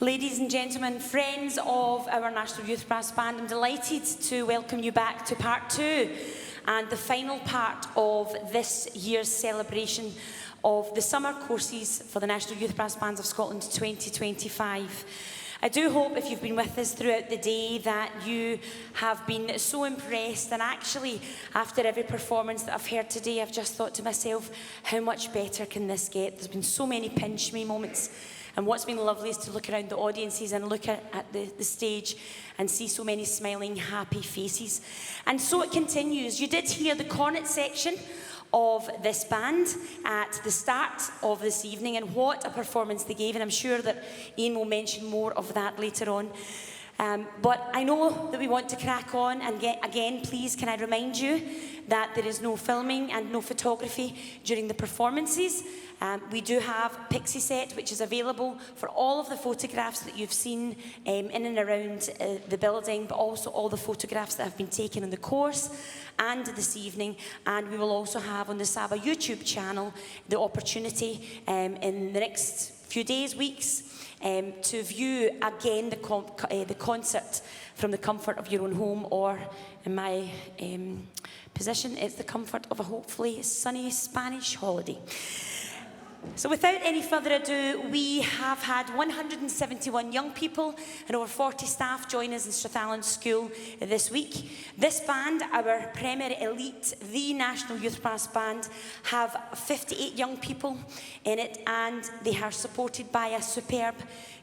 Ladies and gentlemen, friends of our National Youth Brass Band, I'm delighted to welcome you back to part two and the final part of this year's celebration of the summer courses for the National Youth Brass Bands of Scotland 2025. I do hope if you've been with us throughout the day that you have been so impressed, and actually after every performance that I've heard today I've just thought to myself, how much better can this get? There's been so many pinch me moments, and what's been lovely is to look around the audiences and look at the stage and see so many smiling, happy faces. And so it continues. You did hear the cornet section of this band at the start of this evening, and what a performance they gave, and I'm sure that Ian will mention more of that later on. But I know that we want to crack on, and again, please can I remind you that there is no filming and no photography during the performances. We do have Pixie Set, which is available for all of the photographs that you've seen in and around the building, but also all the photographs that have been taken in the course and this evening. And we will also have on the Saba YouTube channel the opportunity in the next few days, weeks, to view again the concert from the comfort of your own home, or in my position, it's the comfort of a hopefully sunny Spanish holiday. So without any further ado, we have had 171 young people and over 40 staff join us in Strathallan School this week. This band, our Premier Elite, the National Youth Brass Band, have 58 young people in it, and they are supported by a superb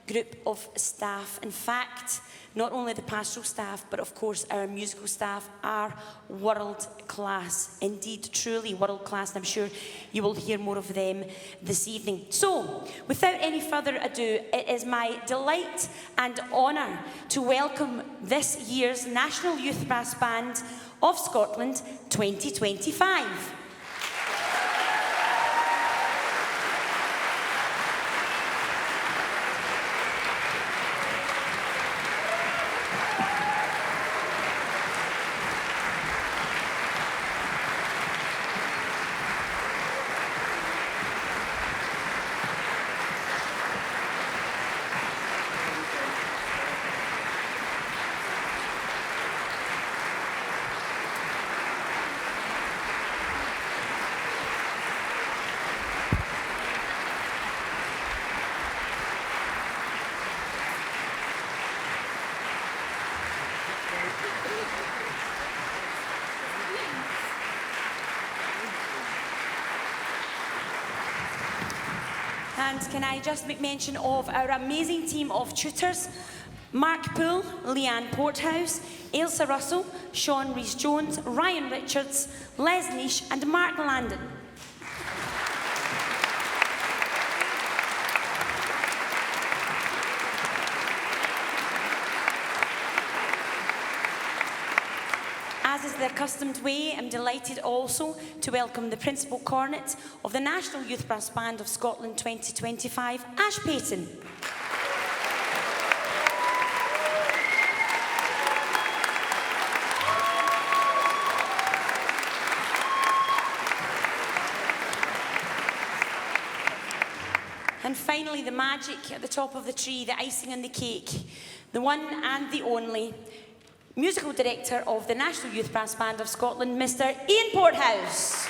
group of staff. In fact, not only the pastoral staff, but of course our musical staff are world class, indeed truly world class, and I'm sure you will hear more of them this evening. So, without any further ado, it is my delight and honour to welcome this year's National Youth Brass Band of Scotland 2025. And can I just make mention of our amazing team of tutors: Mark Poole, Leanne Porthouse, Ailsa Russell, Sean Rhys-Jones, Ryan Richards, Les Nish and Mark Landon. As is the accustomed way, I'm delighted also to welcome the Principal Cornet of the National Youth Brass Band of Scotland 2025, Ash Payton. And finally, the magic at the top of the tree, the icing on the cake, the one and the only Musical Director of the National Youth Brass Band of Scotland, Mr. Ian Porthouse.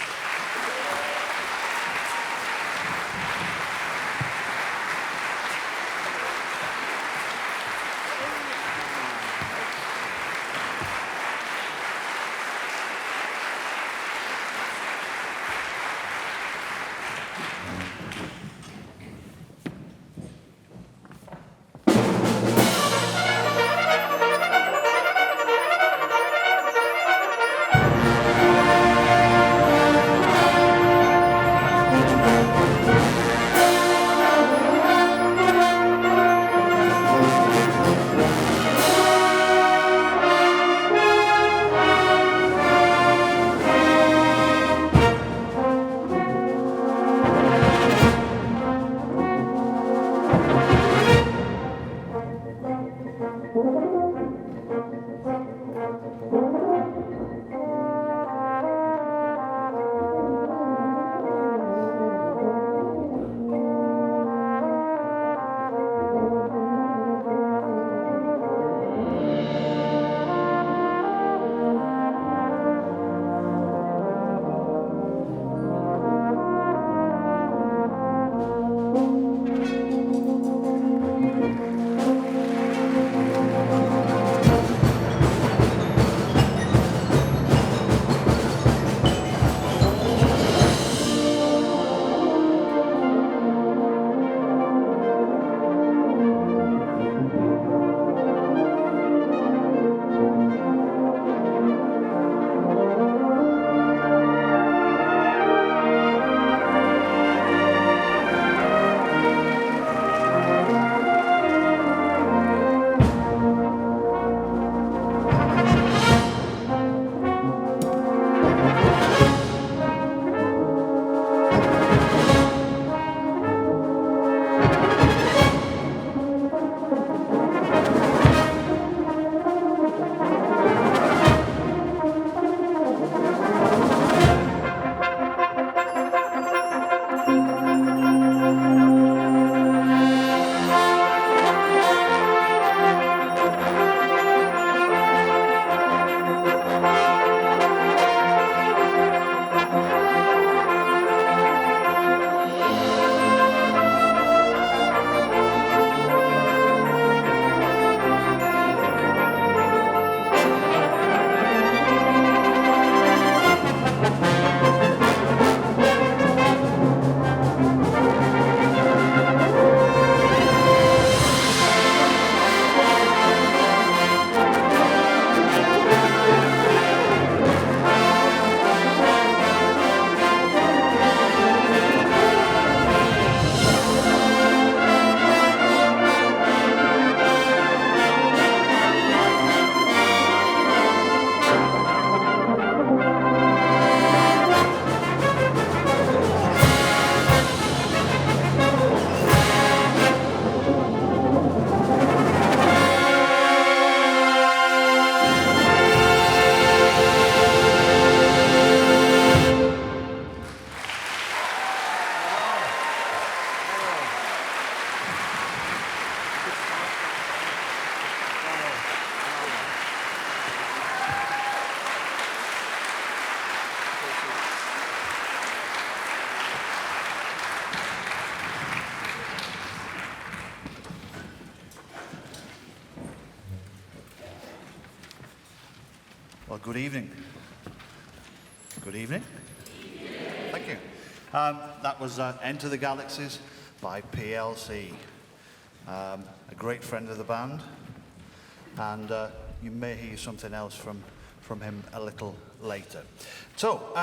Good evening. Good evening. Thank you. That was Enter the Galaxies by PLC. A great friend of the band, and you may hear something else from him a little later. So,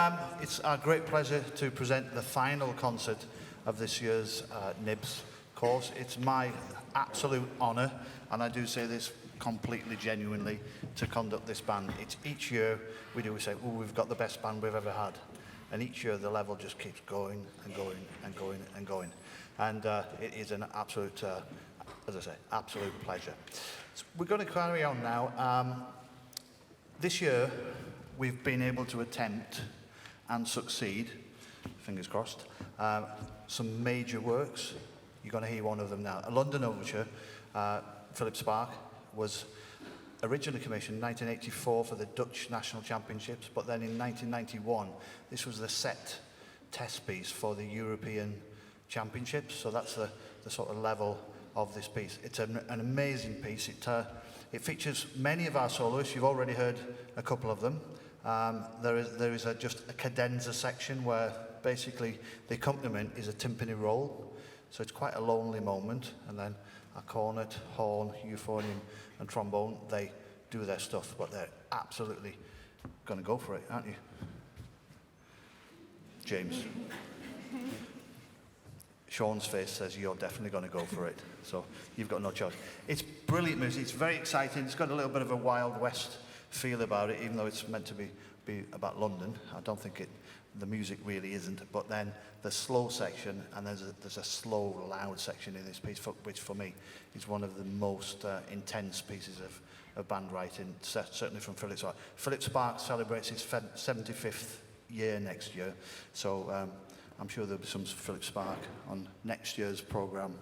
it's our great pleasure to present the final concert of this year's NIBS course. It's my absolute honour, and I do say this completely genuinely, to conduct this band. It's each year we say, oh, we've got the best band we've ever had. And each year the level just keeps going and going and going and going. And it is an absolute, as I say, absolute pleasure. So we're going to carry on now. This year we've been able to attempt and succeed, fingers crossed, some major works. You're going to hear one of them now. A London Overture, Philip Spark, was originally commissioned in 1984 for the Dutch National Championships, but then in 1991, this was the set test piece for the European Championships, so that's the sort of level of this piece. It's an amazing piece. It features many of our soloists. You've already heard a couple of them. There is just a cadenza section where basically the accompaniment is a timpani roll, so it's quite a lonely moment, and then a cornet, horn, euphonium, and trombone, they do their stuff, but they're absolutely going to go for it, aren't you? James. Sean's face says you're definitely going to go for it, so you've got no choice. It's brilliant music, it's very exciting, it's got a little bit of a Wild West feel about it, even though it's meant to be about London. I don't think the music really isn't, but then the slow section, and there's a slow, loud section in this piece, which for me is one of the most intense pieces of band writing, certainly from Philip Spark. Philip Spark celebrates his 75th year next year, so I'm sure there'll be some Philip Spark on next year's programme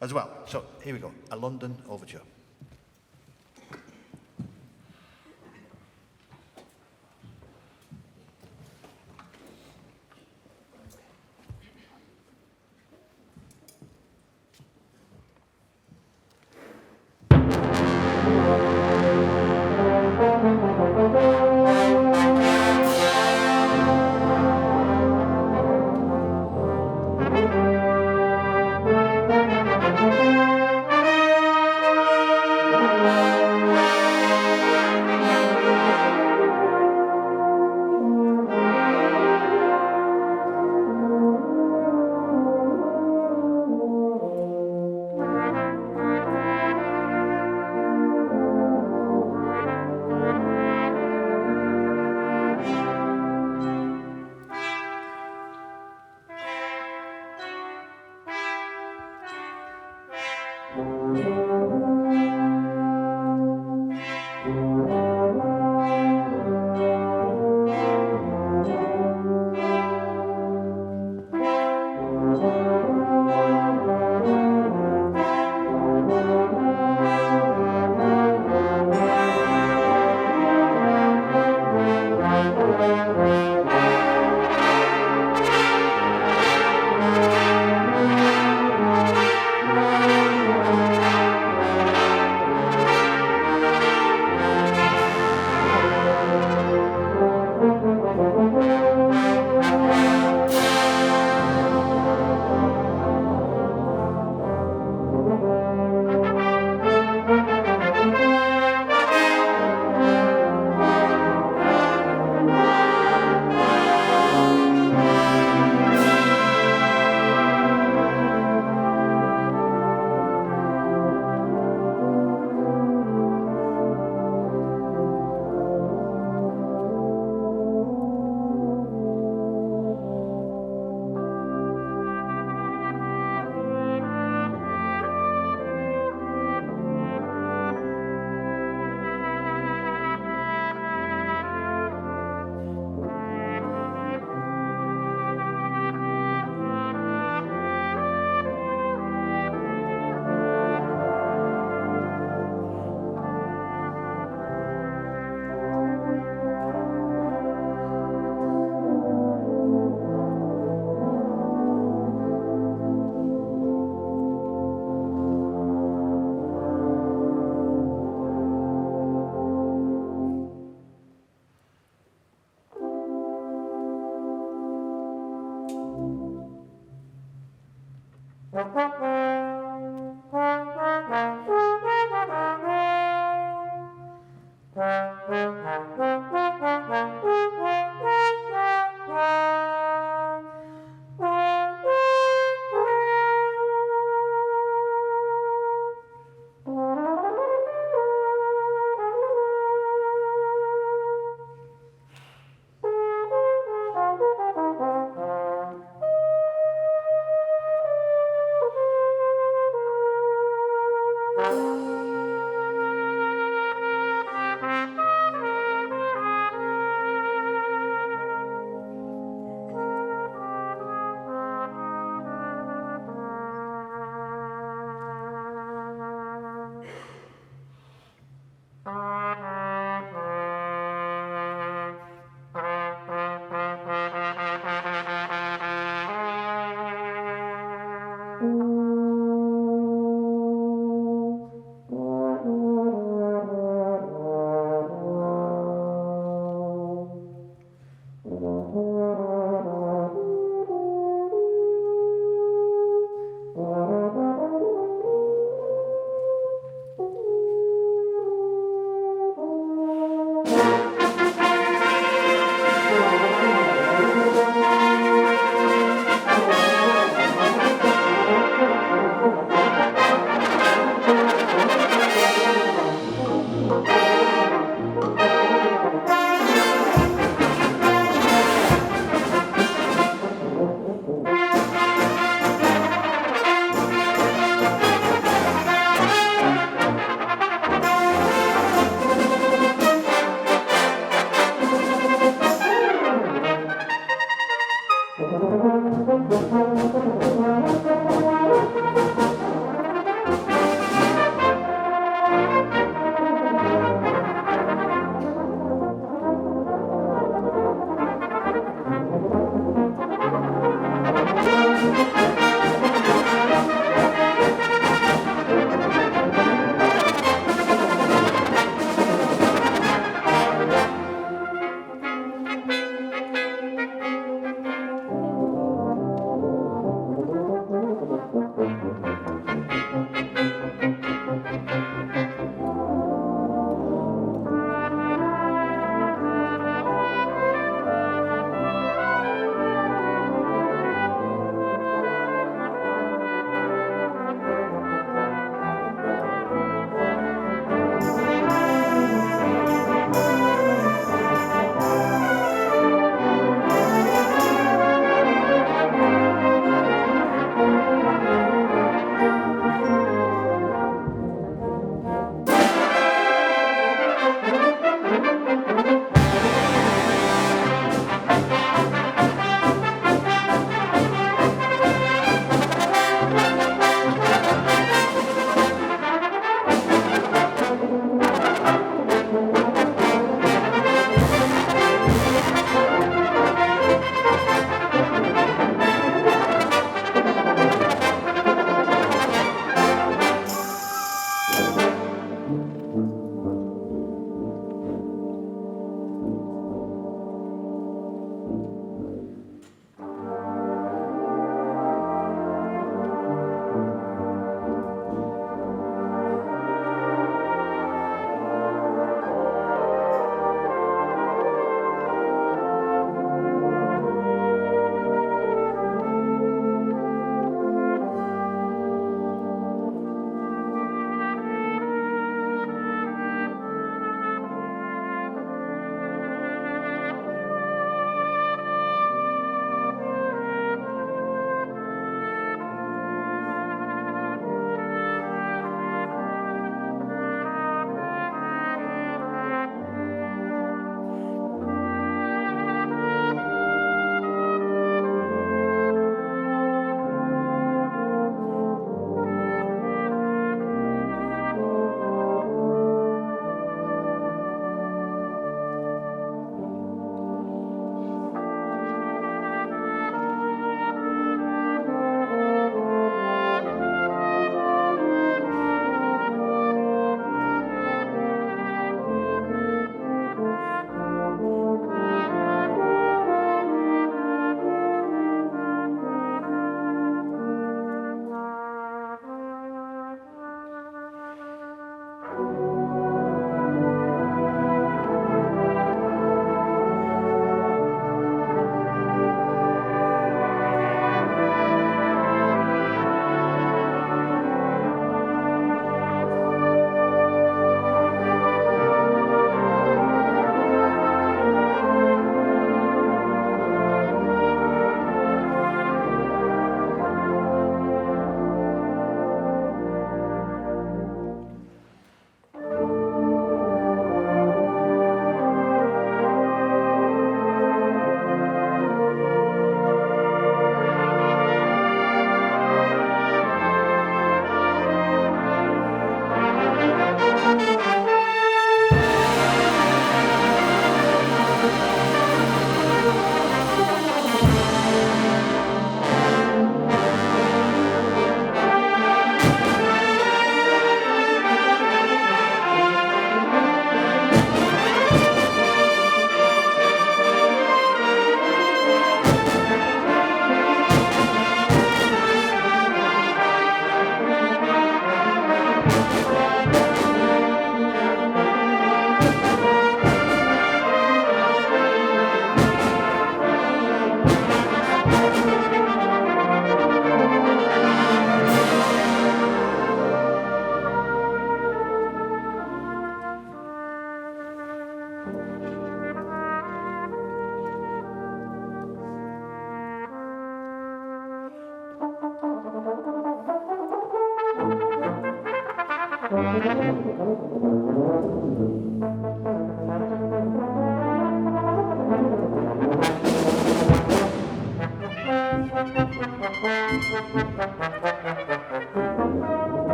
as well. So here we go, A London Overture.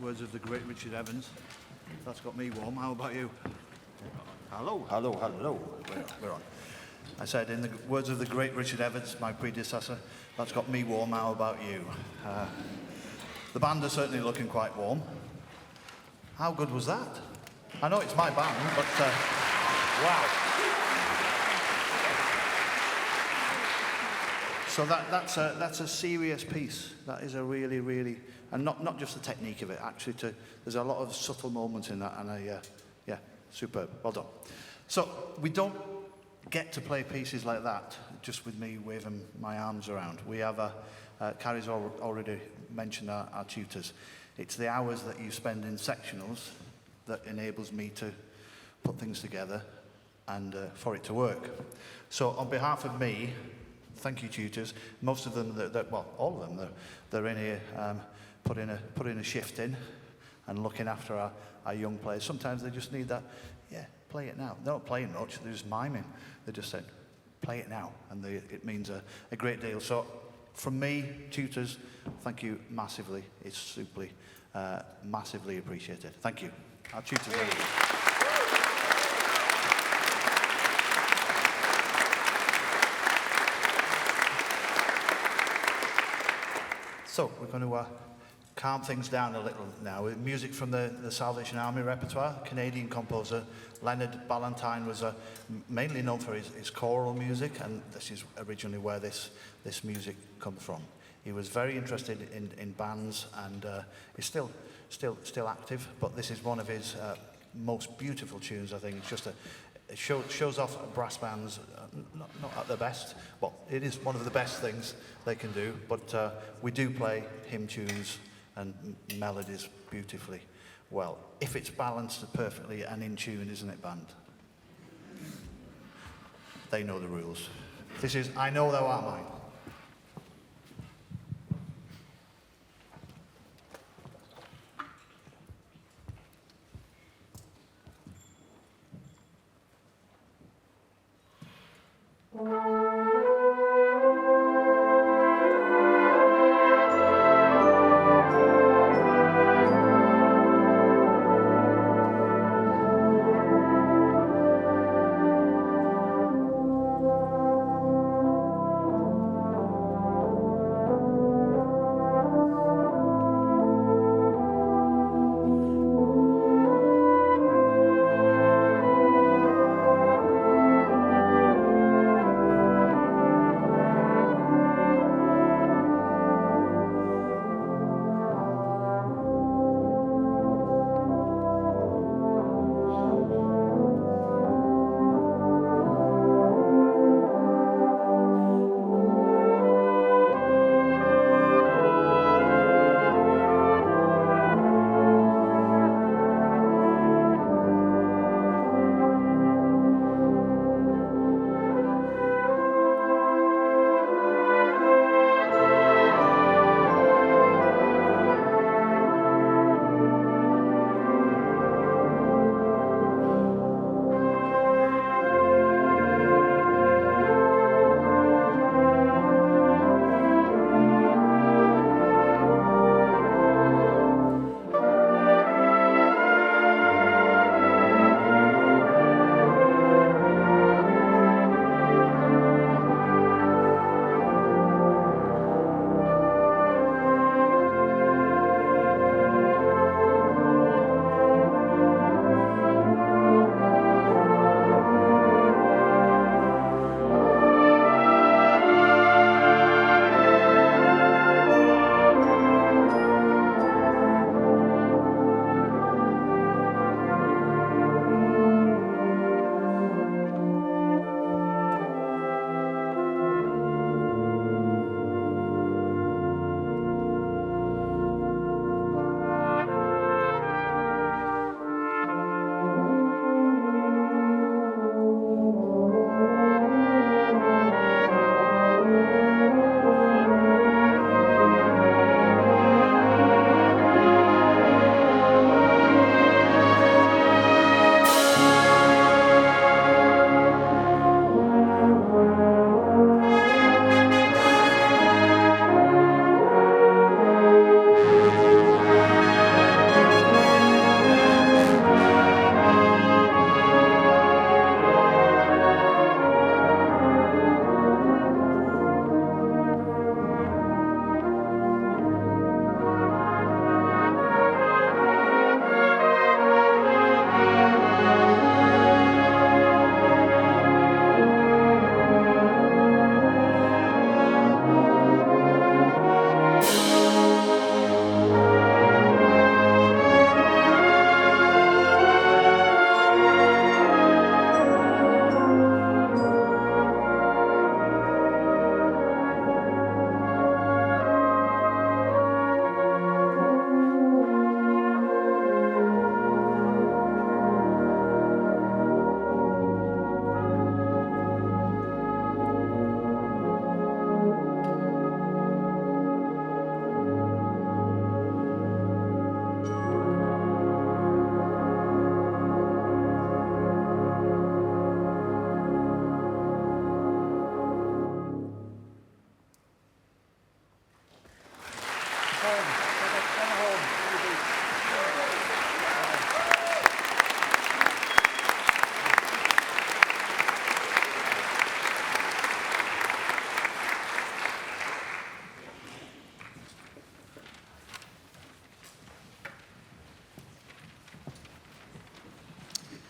Words of the great Richard Evans. That's got me warm. How about you? Hello, hello, hello. We're on. I said, in the words of the great Richard Evans, my predecessor, that's got me warm. How about you? The band are certainly looking quite warm. How good was that? I know it's my band, but wow. So that's a serious piece. That is a really, really, and not just the technique of it. Actually, there's a lot of subtle moments in that, and yeah, superb. Well done. So we don't get to play pieces like that just with me waving my arms around. We have Carrie's already mentioned our tutors. It's the hours that you spend in sectionals that enables me to put things together and for it to work. So on behalf of me, thank you, tutors. Most of them, well, all of them, they're in here putting a shift in and looking after our young players. Sometimes they just need that, yeah, play it now. They're not playing much, they're just miming. They just said, play it now, and it means a great deal. So from me, tutors, thank you massively. It's superly, massively appreciated. Thank you. Our tutors are here. So we're going to calm things down a little now. With music from the Salvation Army repertoire. Canadian composer Leonard Ballantyne was mainly known for his choral music, and this is originally where this music comes from. He was very interested in bands, and is still active. But this is one of his most beautiful tunes, I think. It's just it shows off brass bands, not at their best. Well, it is one of the best things they can do, but we do play hymn tunes and melodies beautifully well. If it's balanced perfectly and in tune, isn't it, band? They know the rules. This is I Know Thou Art Mine.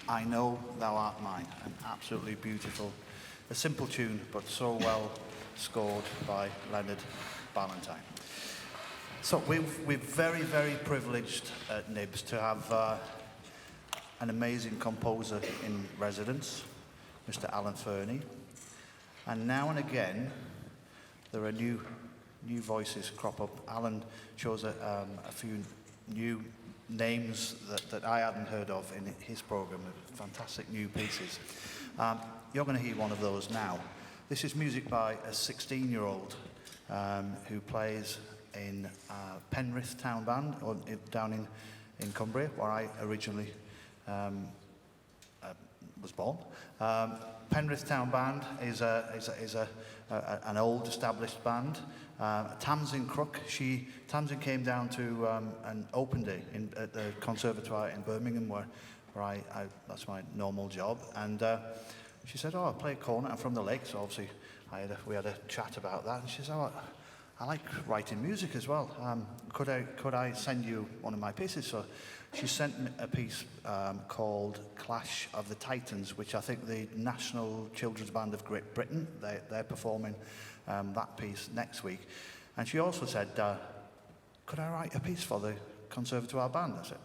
I Know Thou Art Mine, an absolutely beautiful, a simple tune, but so well scored by Leonard Ballantyne. So we're very, very privileged at Nibs to have an amazing composer in residence, Mr. Alan Fernie. And now and again, there are new voices crop up. Alan chose a few new names that I hadn't heard of in his program, fantastic new pieces. You're going to hear one of those now. This is music by a 16-year-old who plays in Penrith Town Band, or down in Cumbria, where I originally was born. Penrith Town Band is an old established band. Tamsin Crook, Tamsin came down to an open day at the Conservatoire in Birmingham, where I that's my normal job, and she said, "Oh, I play cornet. I'm from the Lakes." So obviously, we had a chat about that, and she said, "Oh, I like writing music as well. Could I send you one of my pieces?" So she sent me a piece called Clash of the Titans, which I think the National Children's Band of Great Britain, they're performing that piece next week. And she also said, "Could I write a piece for the Conservatoire Band?" I said,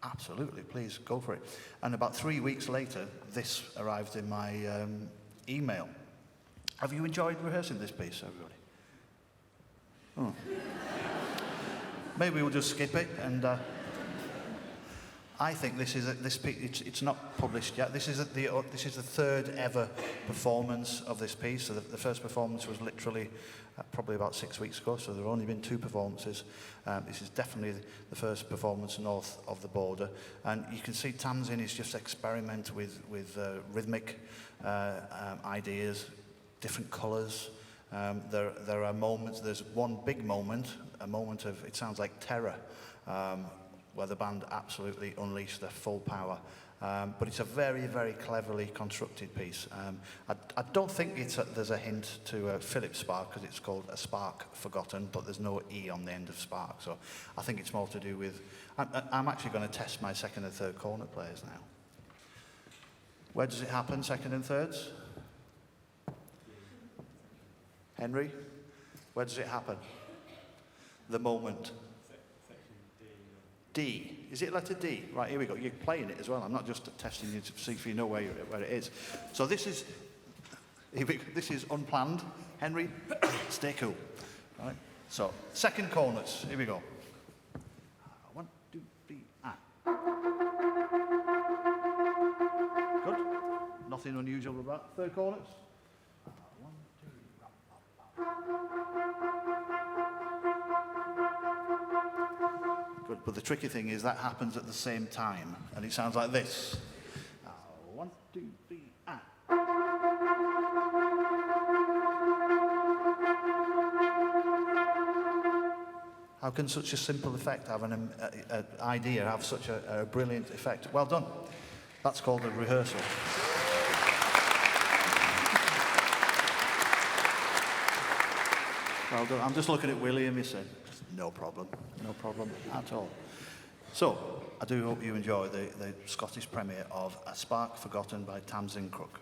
"Absolutely, please, go for it." And about 3 weeks later, this arrived in my email. Have you enjoyed rehearsing this piece, everybody? Oh. Maybe we'll just skip it, and I think it's not published yet. This is the third ever performance of this piece. So the first performance was literally probably about 6 weeks ago. So there have only been 2 performances. This is definitely the first performance north of the border, and you can see Tamsin is just experiment with rhythmic ideas, different colours. There are moments. There's one big moment, a moment of, it sounds like terror, where the band absolutely unleash their full power. But it's a very, very cleverly constructed piece. I don't think there's a hint to Philip Spark, because it's called A Spark Forgotten, but there's no E on the end of Spark. So I think it's more to do with... I'm actually going to test my second and third cornet players now. Where does it happen, second and thirds? Henry, where does it happen? The moment. D. Is it letter D? Right, here we go. You're playing it as well. I'm not just testing you to see if you know where it is. So this is unplanned. Henry, stay cool. Right. So second cornets. Here we go. 1, 2, 3, ah. Good. Nothing unusual about third cornets. 1, 2. Good, but the tricky thing is that happens at the same time, and it sounds like this. 1, 2, 3, ah. How can such a simple effect have an idea have such a brilliant effect? Well done. That's called a rehearsal. Well done. I'm just looking at William. He said, no problem at all. So, I do hope you enjoy the Scottish premiere of A Spark Forgotten by Tamsin Crook.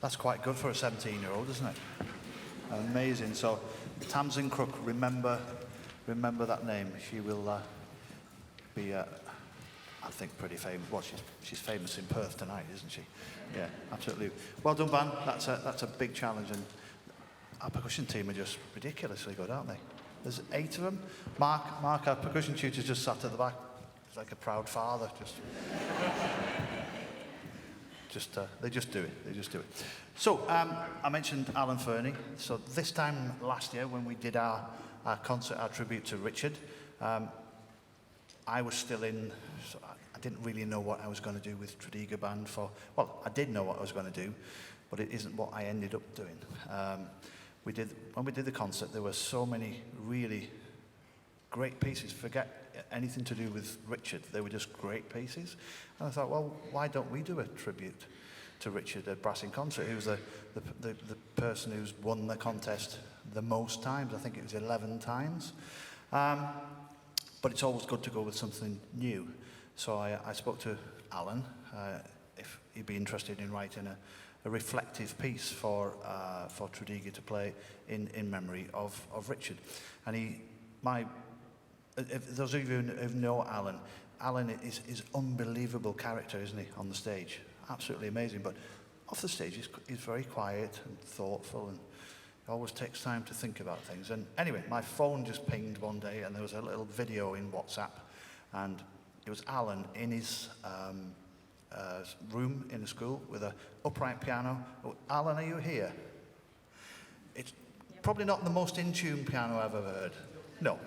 That's quite good for a 17-year-old, isn't it? Amazing. So, Tamsin Crook, remember that name. She will be, I think, pretty famous. Well, she's famous in Perth tonight, isn't she? Yeah, absolutely. Well done, band. That's a big challenge, and our percussion team are just ridiculously good, aren't they? There's 8 of them. Mark, our percussion tutor, just sat at the back. He's like a proud father, they just do it. They just do it. So, I mentioned Alan Fernie. So this time last year, when we did our concert, our tribute to Richard, I was still in. So I didn't really know what I was going to do with Tredegar Band for. Well, I did know what I was going to do, but it isn't what I ended up doing. When we did the concert, there were so many really great pieces. Forget anything to do with Richard. They were just great pieces. And I thought, well, why don't we do a tribute to Richard at Brass in Concert, who's the person who's won the contest the most times. I think it was 11 times. But it's always good to go with something new. So I spoke to Alan, if he'd be interested in writing a reflective piece for Tredegar to play in memory of Richard. And if those of you who know Alan, Alan is unbelievable character, isn't he, on the stage? Absolutely amazing. But off the stage, he's very quiet and thoughtful, and he always takes time to think about things. And anyway, my phone just pinged one day, and there was a little video in WhatsApp, and it was Alan in his room in the school with an upright piano. Oh, Alan, are you here? It's probably not the most in-tune piano I've ever heard. No.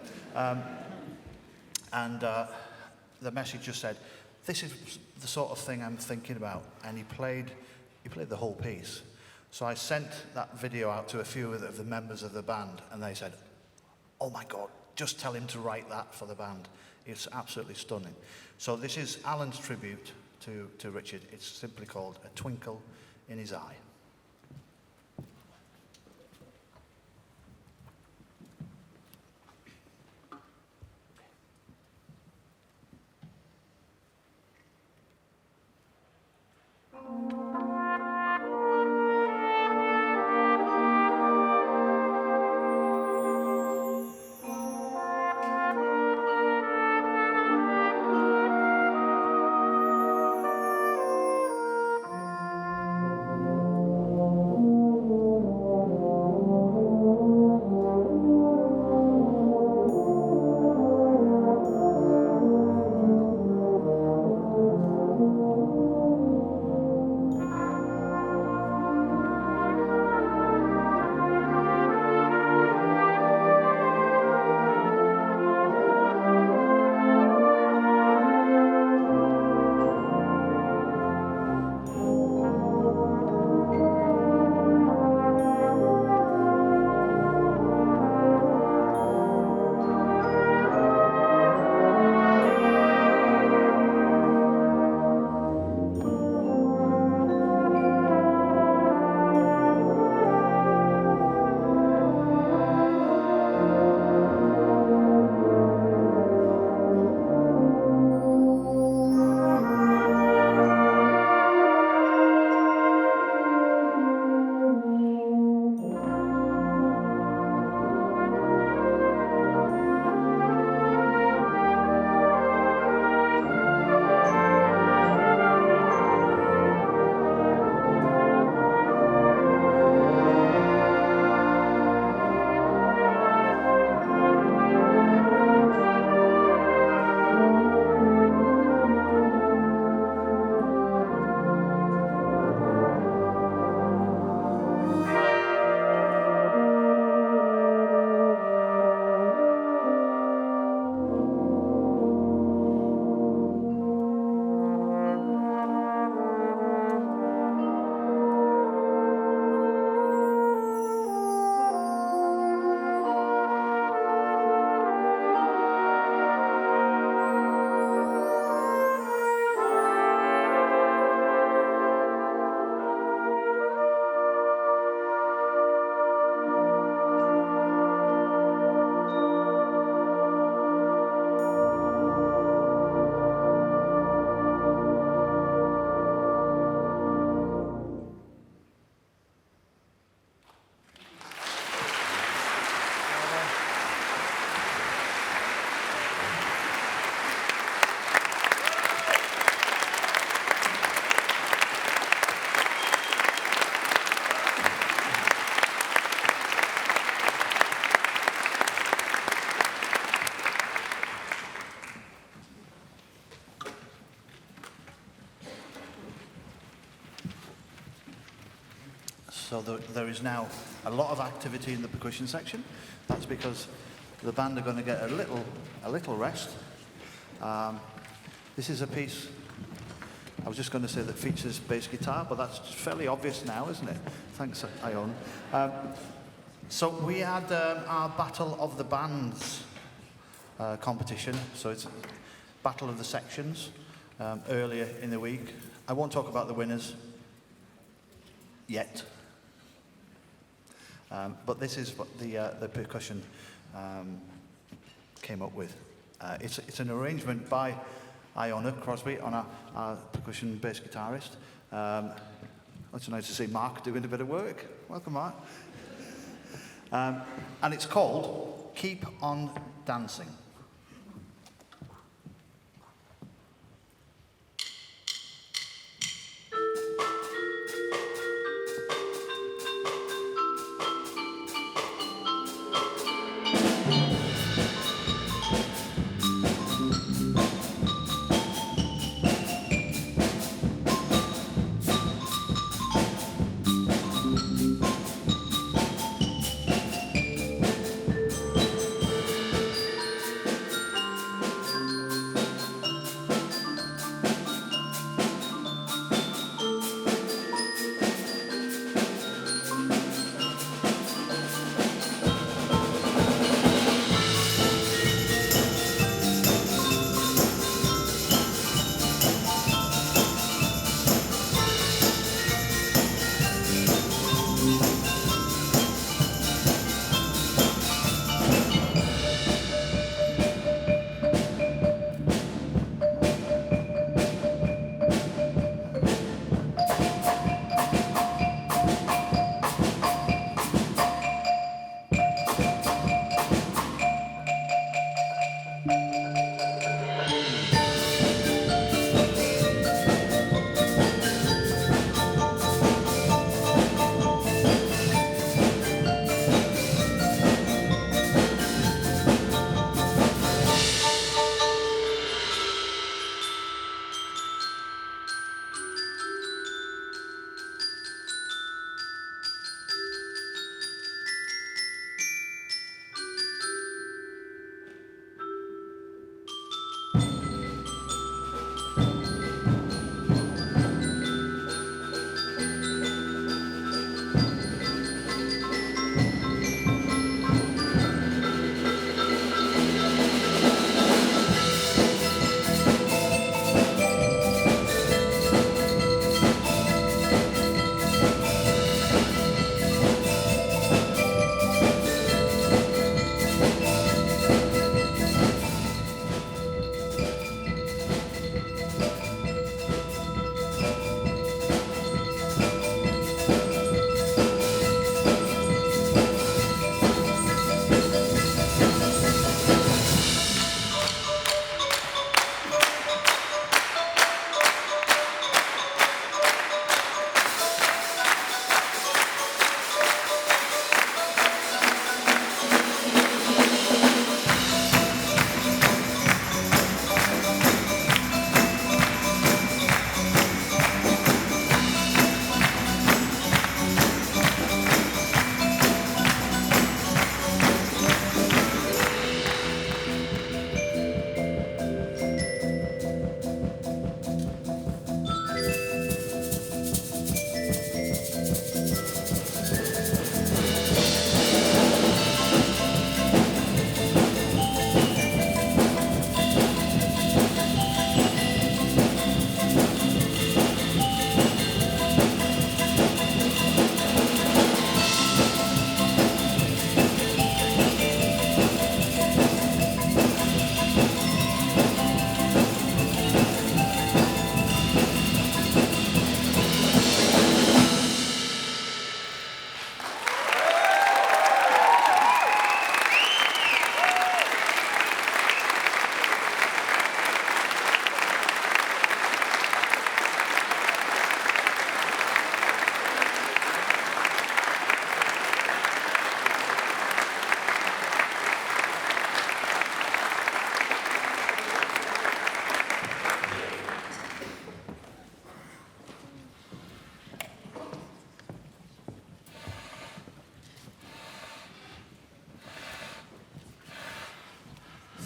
The message just said, "This is the sort of thing I'm thinking about." And he played the whole piece. So I sent that video out to a few of the members of the band, and they said, "Oh my God, just tell him to write that for the band." It's absolutely stunning. So this is Alan's tribute to Richard. It's simply called A Twinkle in His Eye. So there is now a lot of activity in the percussion section. That's because the band are going to get a little rest. This is a piece, I was just going to say, that features bass guitar, but that's fairly obvious now, isn't it? Thanks, Ion. So we had our Battle of the Bands competition. So it's Battle of the Sections earlier in the week. I won't talk about the winners yet. But this is what the percussion came up with. It's an arrangement by Iona Crosby, on our percussion bass guitarist. It's nice to see Mark doing a bit of work. Welcome, Mark. And it's called Keep On Dancing.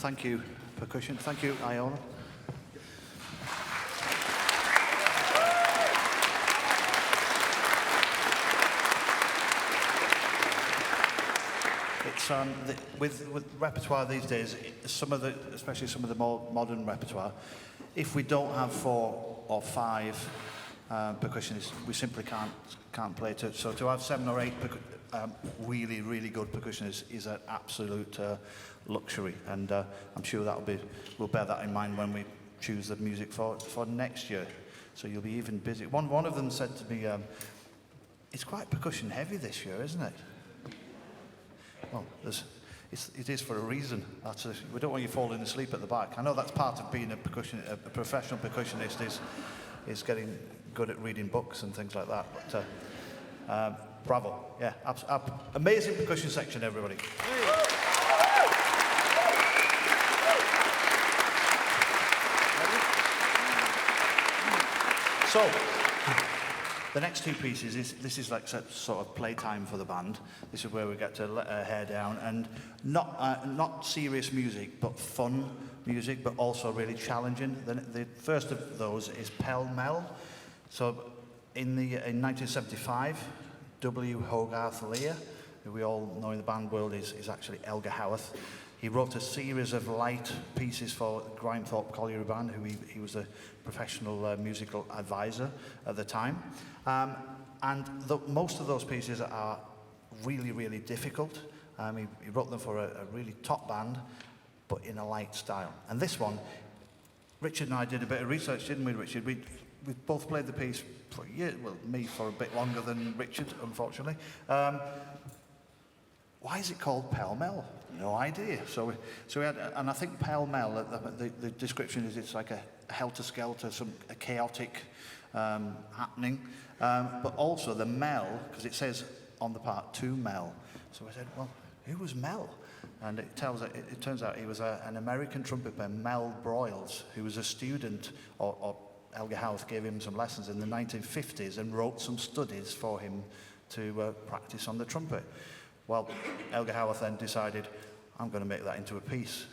thank you, Percussion. Thank you, Iona. It's with repertoire these days, especially some of the more modern repertoire, if we don't have 4 or 5 percussionists, we simply can't play to. So to have 7 or 8 really, really good percussionists is an absolute luxury, and I'm sure we'll bear that in mind when we choose the music for next year. So you'll be even busy. One of them said to me, "It's quite percussion heavy this year, isn't it?" Well, it is for a reason. We don't want you falling asleep at the back. I know that's part of being a professional percussionist is getting good at reading books and things like that. But bravo, yeah, amazing percussion section, everybody. So, the next 2 pieces, this is like sort of playtime for the band. This is where we get to let our hair down, and not serious music, but fun music, but also really challenging. The first of those is Pell Mell. So in 1975, W. Hogarth Lear, who we all know in the band world is actually Elgar Howarth. He wrote a series of light pieces for Grimethorpe Colliery Band, who he was a professional musical advisor at the time. And most of those pieces are really, really difficult. He wrote them for a really top band, but in a light style. And this one, Richard and I did a bit of research, didn't we, Richard? We both played the piece for a year, well, me for a bit longer than Richard, unfortunately. Why is it called Pell Mell? No idea. So we had, and I think Pell Mell, the description is it's like a helter-skelter, a chaotic happening, but also the Mell, because it says on the part to Mel. So I said, well, who was Mel? And it turns out he was an American trumpet player, Mel Broyles, who was a student, or Elgar Howarth gave him some lessons in the 1950s and wrote some studies for him to practice on the trumpet. Well, Elgar Howarth then decided, I'm going to make that into a piece.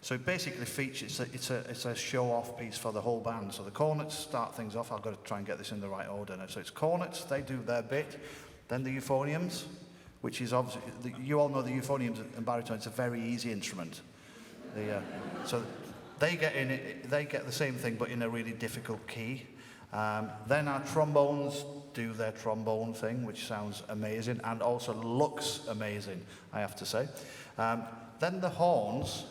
So it basically features, it's a show-off piece for the whole band. So the cornets start things off. I've got to try and get this in the right order now. So it's cornets, they do their bit. Then the euphoniums, which is obviously, you all know the euphoniums and baritone, it's a very easy instrument. So they get in it, they get the same thing, but in a really difficult key. Then our trombones do their trombone thing, which sounds amazing and also looks amazing, I have to say. Then the horns,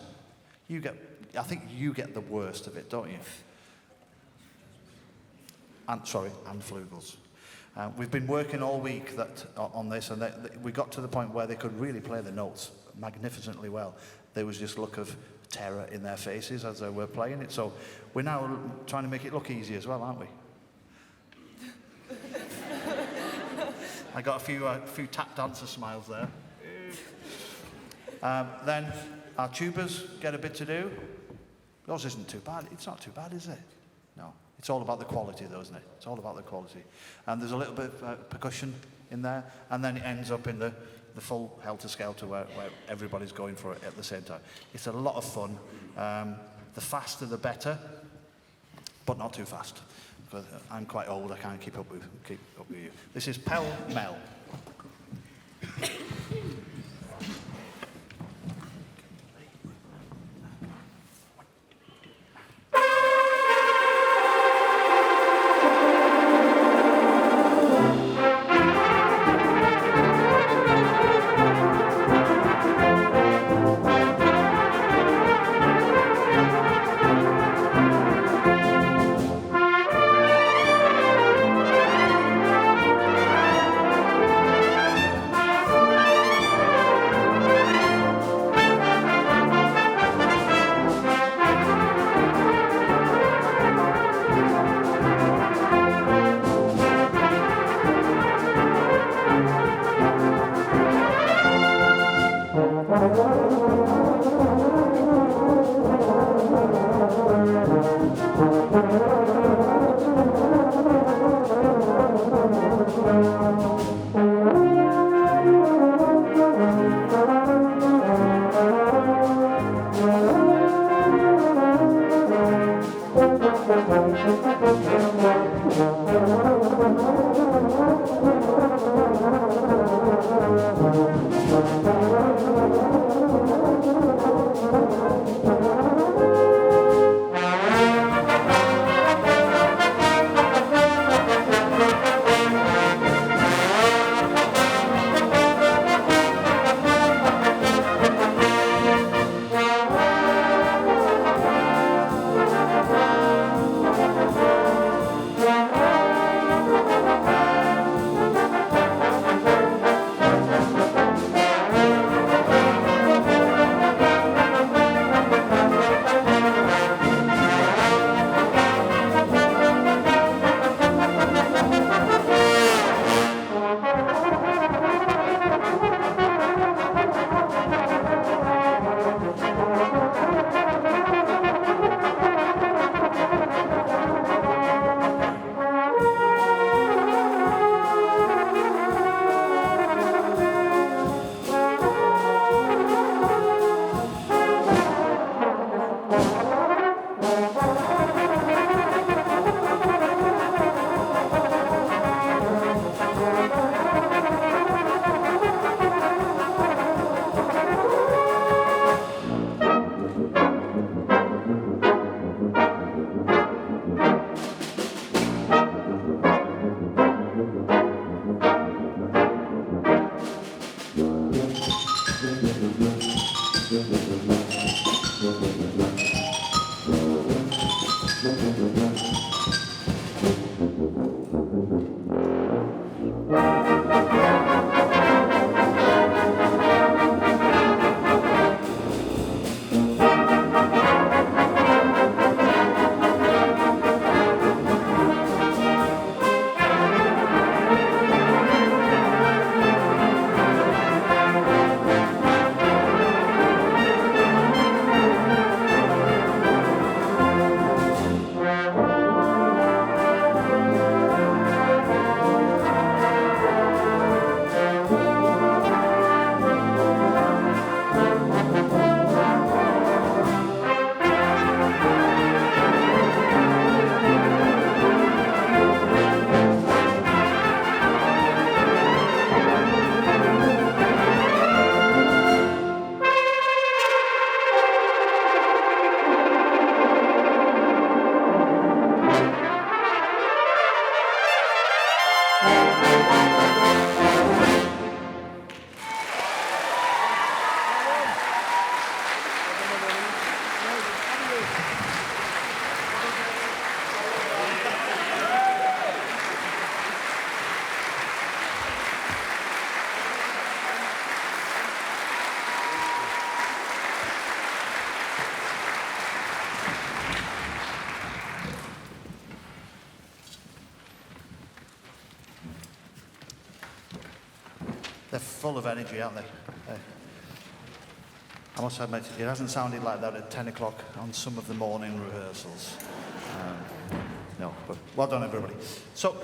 I think you get the worst of it, don't you? And flugels. We've been working all week on this, and we got to the point where they could really play the notes magnificently well. There was just a look of terror in their faces as they were playing it. So we're now trying to make it look easy as well, aren't we? I got a few tap dancer smiles there. Then our tubas get a bit to do. Yours isn't too bad. It's not too bad, is it? No. It's all about the quality, though, isn't it? It's all about the quality. And there's a little bit of percussion in there, and then it ends up in the full helter-skelter where everybody's going for it at the same time. It's a lot of fun. The faster, the better, but not too fast. Because I'm quite old, I can't keep up with you. This is Pell Mell. They're full of energy, aren't they? I must admit, it hasn't sounded like that at 10 o'clock on some of the morning rehearsals. No, but well done, everybody. So,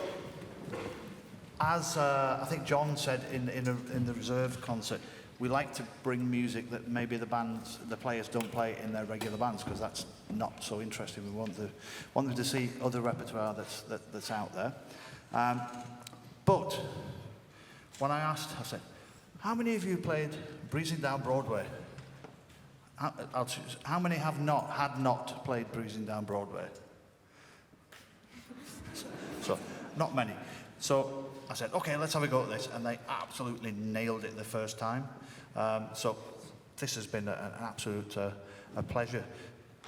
as I think John said in the reserve concert, we like to bring music that maybe the players don't play in their regular bands, because that's not so interesting. We want them to see other repertoire that's out there. But when I asked, I said, how many of you played Breezing Down Broadway? How many had not played Breezing Down Broadway? So, not many. So I said, okay, let's have a go at this. And they absolutely nailed it the first time. So this has been an absolute a pleasure.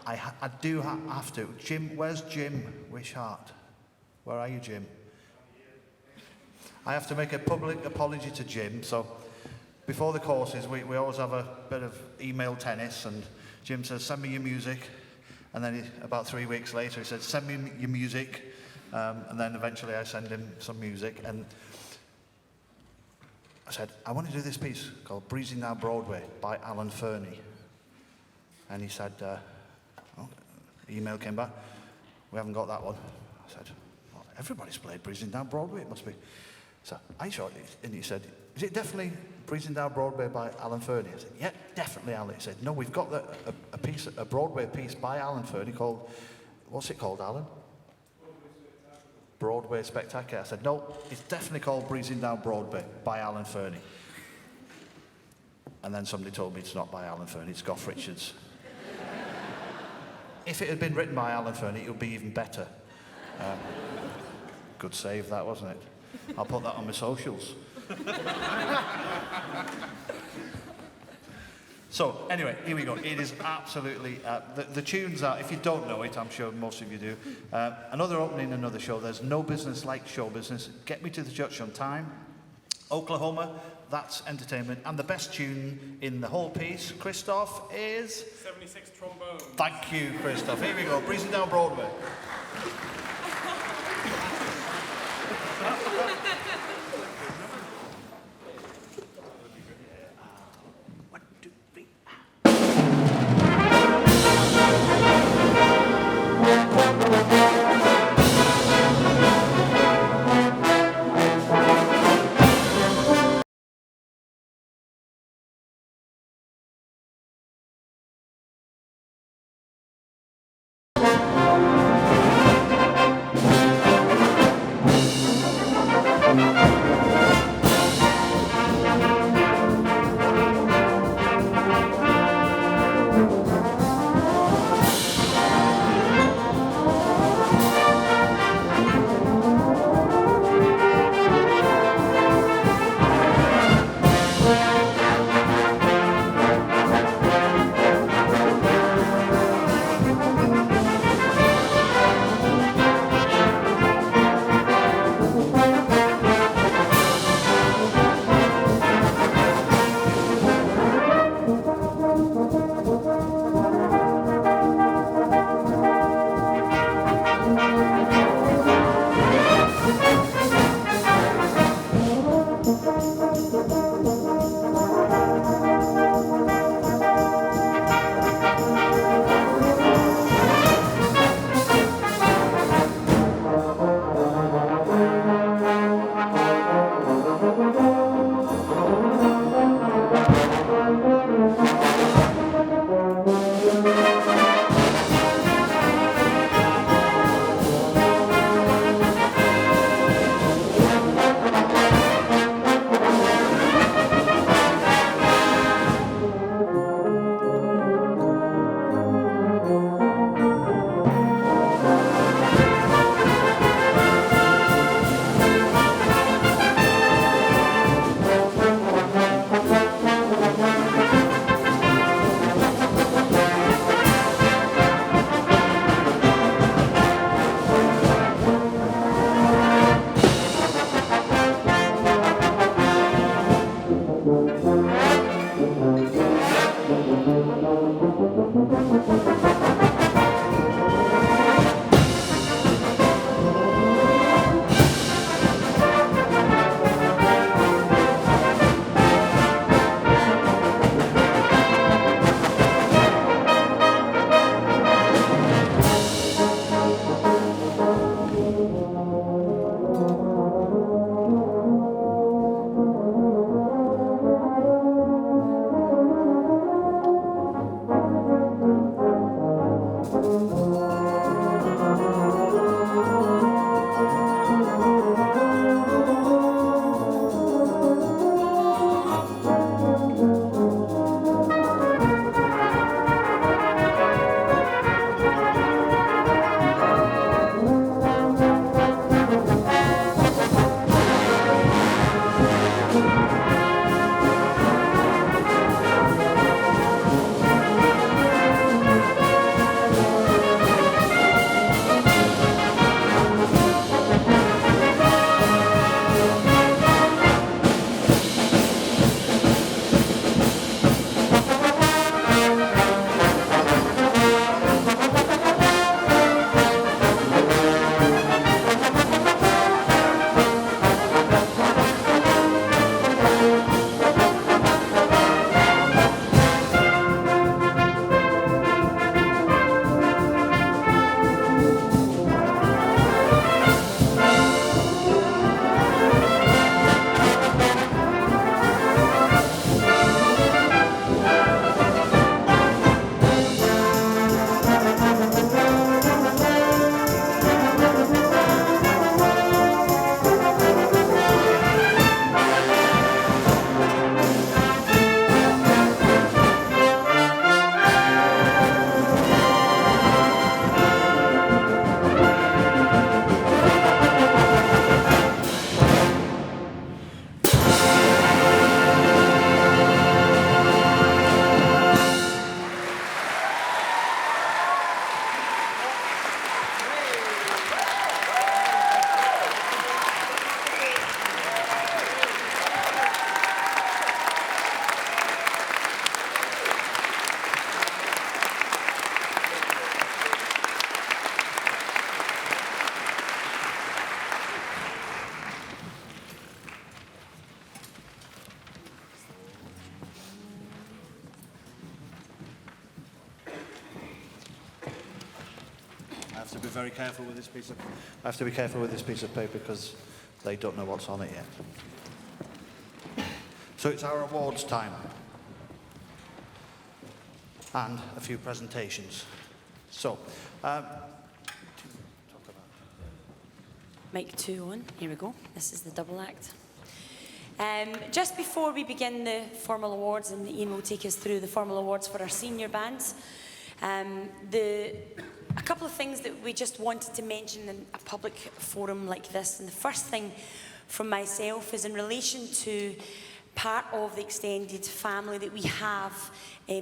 I do have to. Jim, where's Jim Wishart? Where are you, Jim? I have to make a public apology to Jim. So before the courses, we always have a bit of email tennis, and Jim says, send me your music. And then about 3 weeks later, he said, send me your music. And then eventually I send him some music. And I said, I want to do this piece called Breezing Down Broadway by Alan Fernie. And he said, email came back, we haven't got that one. I said, well, everybody's played Breezing Down Broadway, it must be. So I showed it, and he said, is it definitely Breezing Down Broadway by Alan Fernie? I said, yeah, definitely, Alan. He said, no, we've got a Broadway piece by Alan Fernie called, what's it called, Alan? Broadway spectacular. I said, no, it's definitely called Breezing Down Broadway by Alan Fernie. And then somebody told me it's not by Alan Fernie, it's Gough Richards. If it had been written by Alan Fernie, it would be even better. Good save that, wasn't it? I'll put that on my socials. So, anyway, here we go. It is absolutely... the tunes are, if you don't know it, I'm sure most of you do, another opening, another show. There's no business like show business. Get Me to the Church on Time. Oklahoma, that's entertainment. And the best tune in the whole piece, Christoph, is... 76 Trombone. Thank you, Christoph. Here we go. Breezing Down Broadway. very careful with this piece of. I have to be careful with this piece of paper because they don't know what's on it yet. So it's our awards time. And a few presentations. So, Mic 2 on. Here we go. This is the double act. Just before we begin the formal awards, and Ian will take us through the formal awards for our senior bands, a couple of things that we just wanted to mention in a public forum like this. And the first thing from myself is in relation to part of the extended family that we have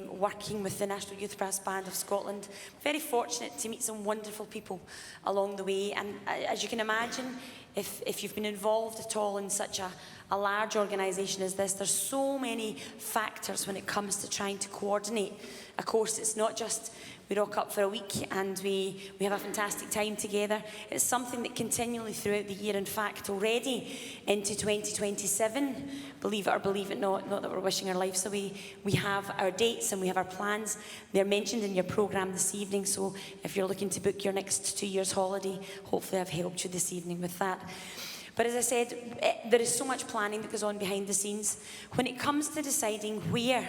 working with the National Youth Brass Band of Scotland. Very fortunate to meet some wonderful people along the way, and as you can imagine, if you've been involved at all in such a large organisation as this, there's so many factors when it comes to trying to coordinate. Of course, it's not just we rock up for a week and we have a fantastic time together. It's something that continually throughout the year, in fact, already into 2027, believe it or believe it not that we're wishing our lives away, we have our dates and we have our plans. They're mentioned in your programme this evening, so if you're looking to book your next 2 years holiday, hopefully I've helped you this evening with that. But as I said, there is so much planning that goes on behind the scenes. When it comes to deciding where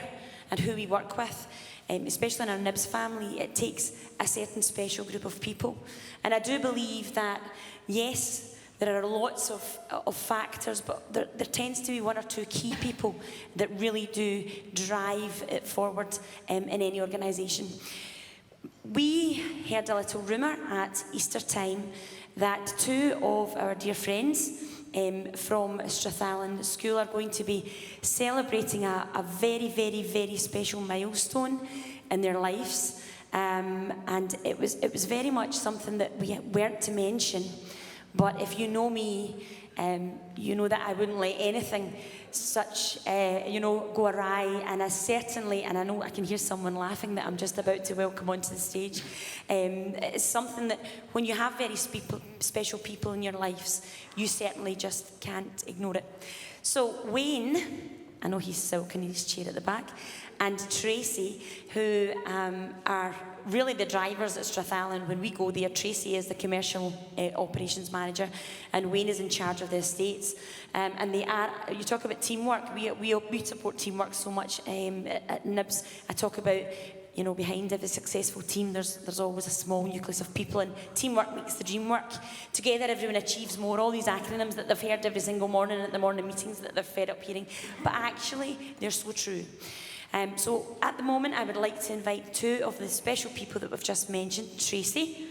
and who we work with, especially in our Nibs family, it takes a certain special group of people. And I do believe that, yes, there are lots of factors, but there tends to be one or two key people that really do drive it forward in any organisation. We heard a little rumour at Easter time that two of our dear friends from Strathallan School are going to be celebrating a very, very, very special milestone in their lives. And it was very much something that we weren't to mention. But if you know me, you know that I wouldn't let anything such, go awry. And I certainly, and I know I can hear someone laughing that I'm just about to welcome onto the stage. It's something that when you have very special people in your lives, you certainly just can't ignore it. So Wayne, I know he's sulking in his chair at the back, and Tracy, who are really the drivers at Strathallan. When we go there, Tracy is the commercial operations manager, and Wayne is in charge of the estates. And they are, you talk about teamwork, we support teamwork so much at Nibs. I talk about, behind every successful team, there's always a small nucleus of people, and teamwork makes the dream work. Together, everyone achieves more. All these acronyms that they've heard every single morning at the morning meetings that they're fed up hearing, but actually, they're so true. So at the moment, I would like to invite two of the special people that we've just mentioned, Tracy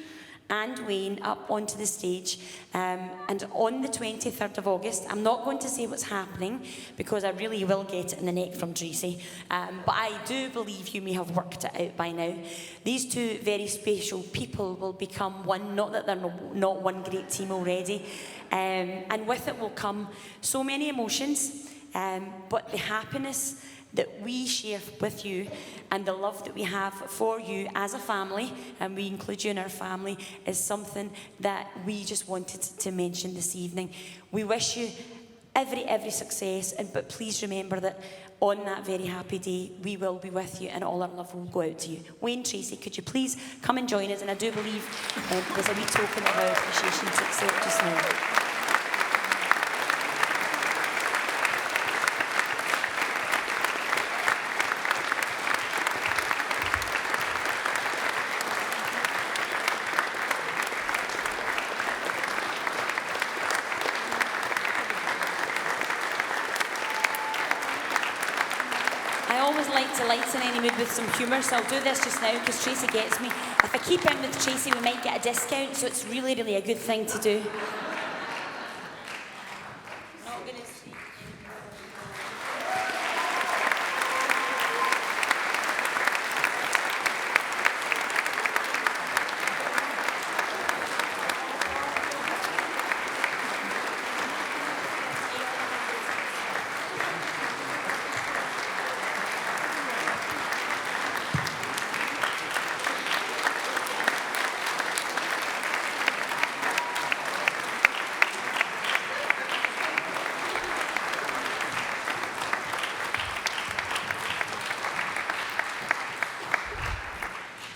and Wayne, up onto the stage. And on the 23rd of August, I'm not going to say what's happening because I really will get it in the neck from Tracy. But I do believe you may have worked it out by now. These two very special people will become one, not that they're not one great team already. And with it will come so many emotions, but the happiness that we share with you and the love that we have for you as a family, and we include you in our family, is something that we just wanted to mention this evening. We wish you every success, but please remember that on that very happy day, we will be with you and all our love will go out to you. Wayne, Tracy, could you please come and join us? And I do believe there's a wee token of our appreciation to accept just now. To lighten any mood with some humour, so I'll do this just now because Tracy gets me. If I keep in with Tracy, we might get a discount, so it's really, really a good thing to do.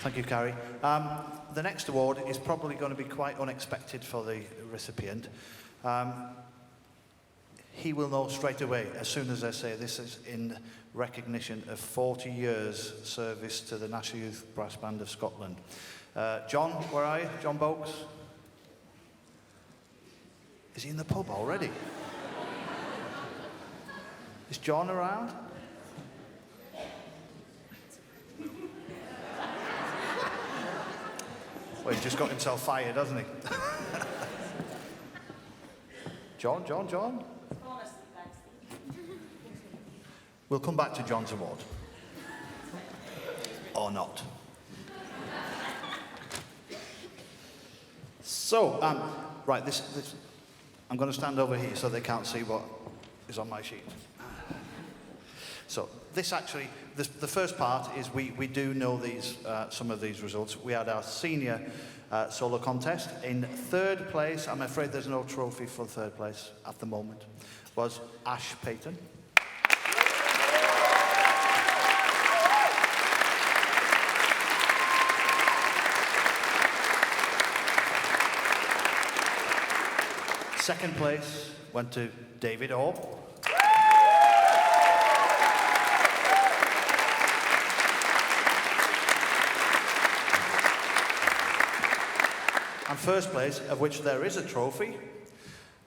Thank you, Carrie. the next award is probably going to be quite unexpected for the recipient. He will know straight away, as soon as I say this is in recognition of 40 years service to the National Youth Brass Band of Scotland. John, where are you? John Boakes? Is he in the pub already? Is John around? Well, he's just got himself fired, hasn't he? John? We'll come back to John's award. Or not. So, right, this, I'm going to stand over here so they can't see what is on my sheet. So, this actually, the first part is we do know these, some of these results. We had our senior solo contest. In third place, I'm afraid there's no trophy for third place at the moment, was Ash Payton. Second place went to David Orr. And first place, of which there is a trophy,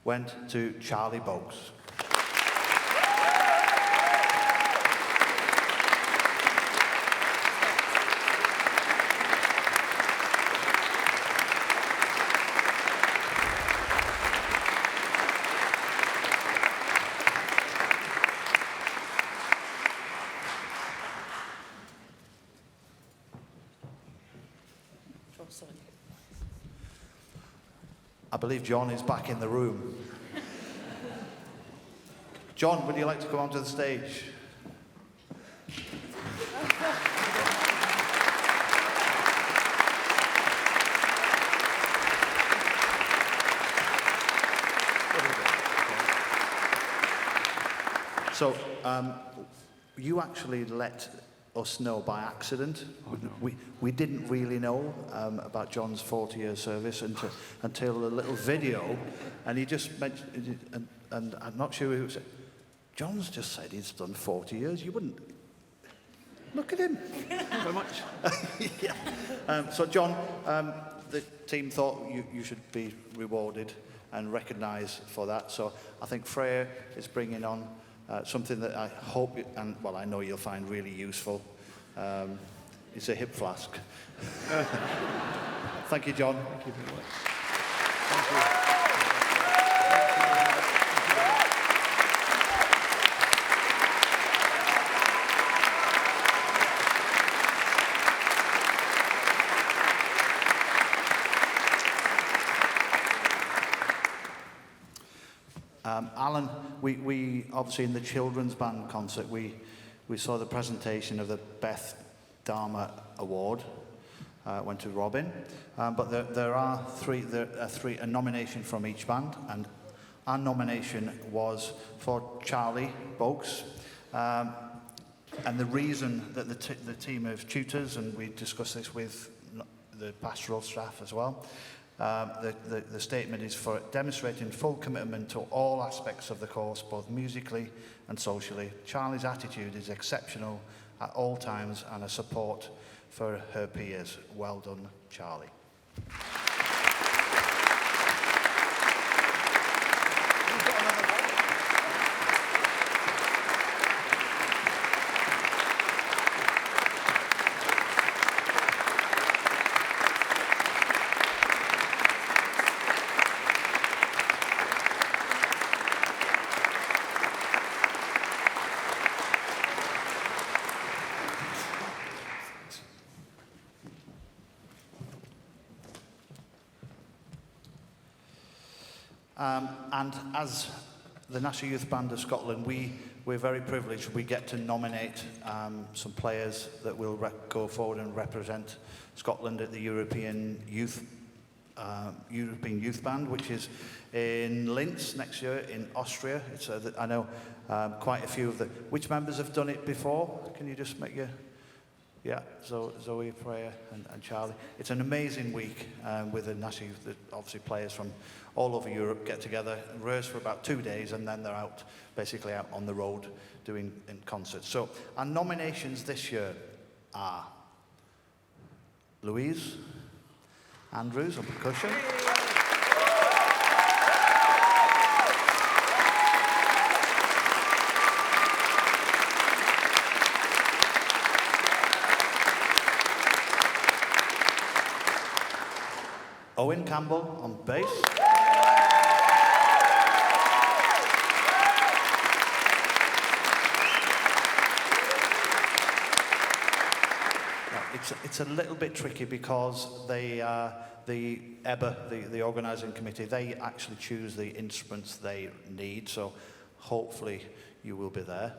went to Charlie Boakes. I believe John is back in the room. John, would you like to come onto the stage? So, you actually let us know by accident. Oh, no. We didn't really know about John's 40-year service until a little video, and he just mentioned, and I'm not sure who said, John's just said he's done 40 years. You wouldn't. Look at him. Thank you very much. Yeah. So, John, the team thought you should be rewarded and recognised for that. So I think Freya is bringing on something that I hope, well, I know you'll find really useful. It's a hip flask. Thank you, John. Thank you very much. Thank you. Alan, we obviously in the children's band concert, we saw the presentation of the Beth Dharma Award, went to Robin, but there are a nomination from each band, and our nomination was for Charlie Boakes, and the reason that the team of tutors, and we discussed this with the pastoral staff as well, the statement is for demonstrating full commitment to all aspects of the course, both musically and socially. Charlie's attitude is exceptional at all times and a support for her peers. Well done, Charlie. And as the National Youth Band of Scotland, we're very privileged. We get to nominate some players that will go forward and represent Scotland at the European Youth Band, which is in Linz next year in Austria. I know quite a few of the... Which members have done it before? Can you just make your... Yeah, so Zoe, Freya, and Charlie. It's an amazing week with obviously players from all over Europe get together, rehearse for about 2 days, and then they're basically out on the road doing concerts. So our nominations this year are Louise Andrews on percussion. Owen Campbell on bass. It's a little bit tricky because the EBA, the organising committee, they actually choose the instruments they need, so hopefully you will be there.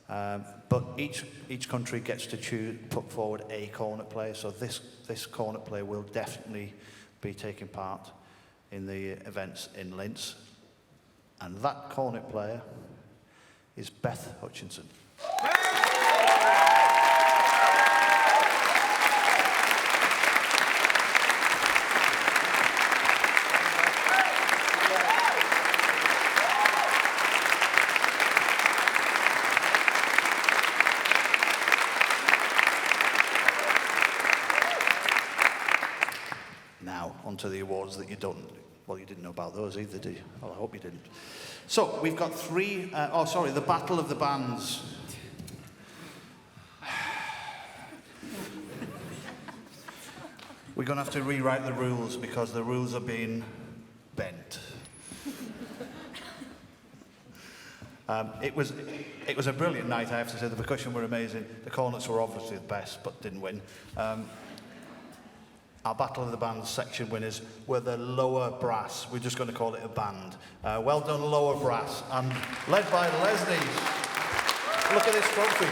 But each country gets to put forward a cornet player, so this cornet player will definitely be taking part in the events in Linz. And that cornet player is Beth Hutchinson. Onto the awards that you didn't know about those either, did you? Well, I hope you didn't. So we've got the Battle of the Bands. We're going to have to rewrite the rules because the rules are being bent. It was a brilliant night, I have to say. The percussion were amazing. The cornets were obviously the best, but didn't win. Our Battle of the Bands section winners were the lower brass. We're just going to call it a band. Well done, lower brass, and led by Leslie. Look at this trophy.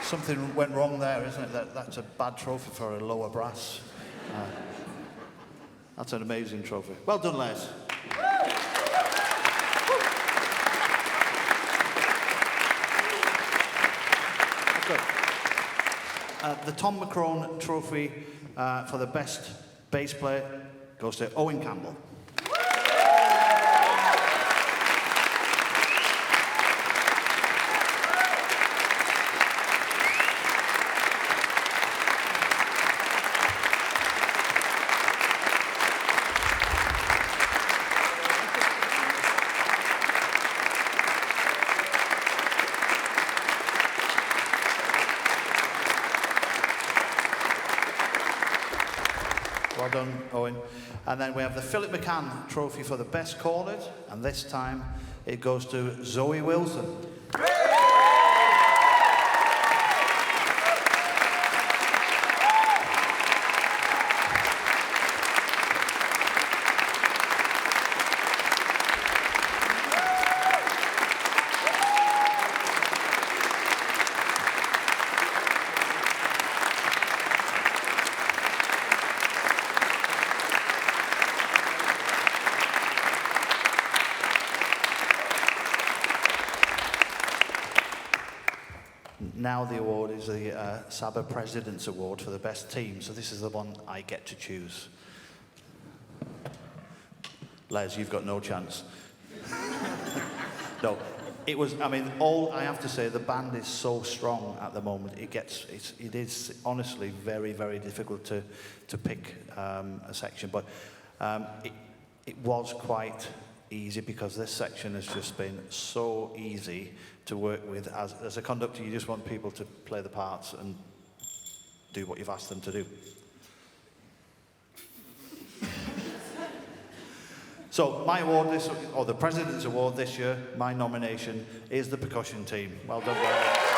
Something went wrong there, isn't it? That's a bad trophy for a lower brass. That's an amazing trophy. Well done, Les. Okay. The Tom McCrone trophy for the best bass player goes to Owen Campbell. Well done, Owen. And then we have the Philip McCann trophy for the best cornet, and this time it goes to Zoe Wilson. Now the award is the Saba President's Award for the best team, so this is the one I get to choose. Les, you've got no chance. No, it was, I mean, I have to say, the band is so strong at the moment. It is honestly very, very difficult to pick a section, but it was quite easy because this section has just been so easy to work with. As a conductor, you just want people to play the parts and do what you've asked them to do. So my award the President's Award this year, my nomination is the percussion team. Well done, guys.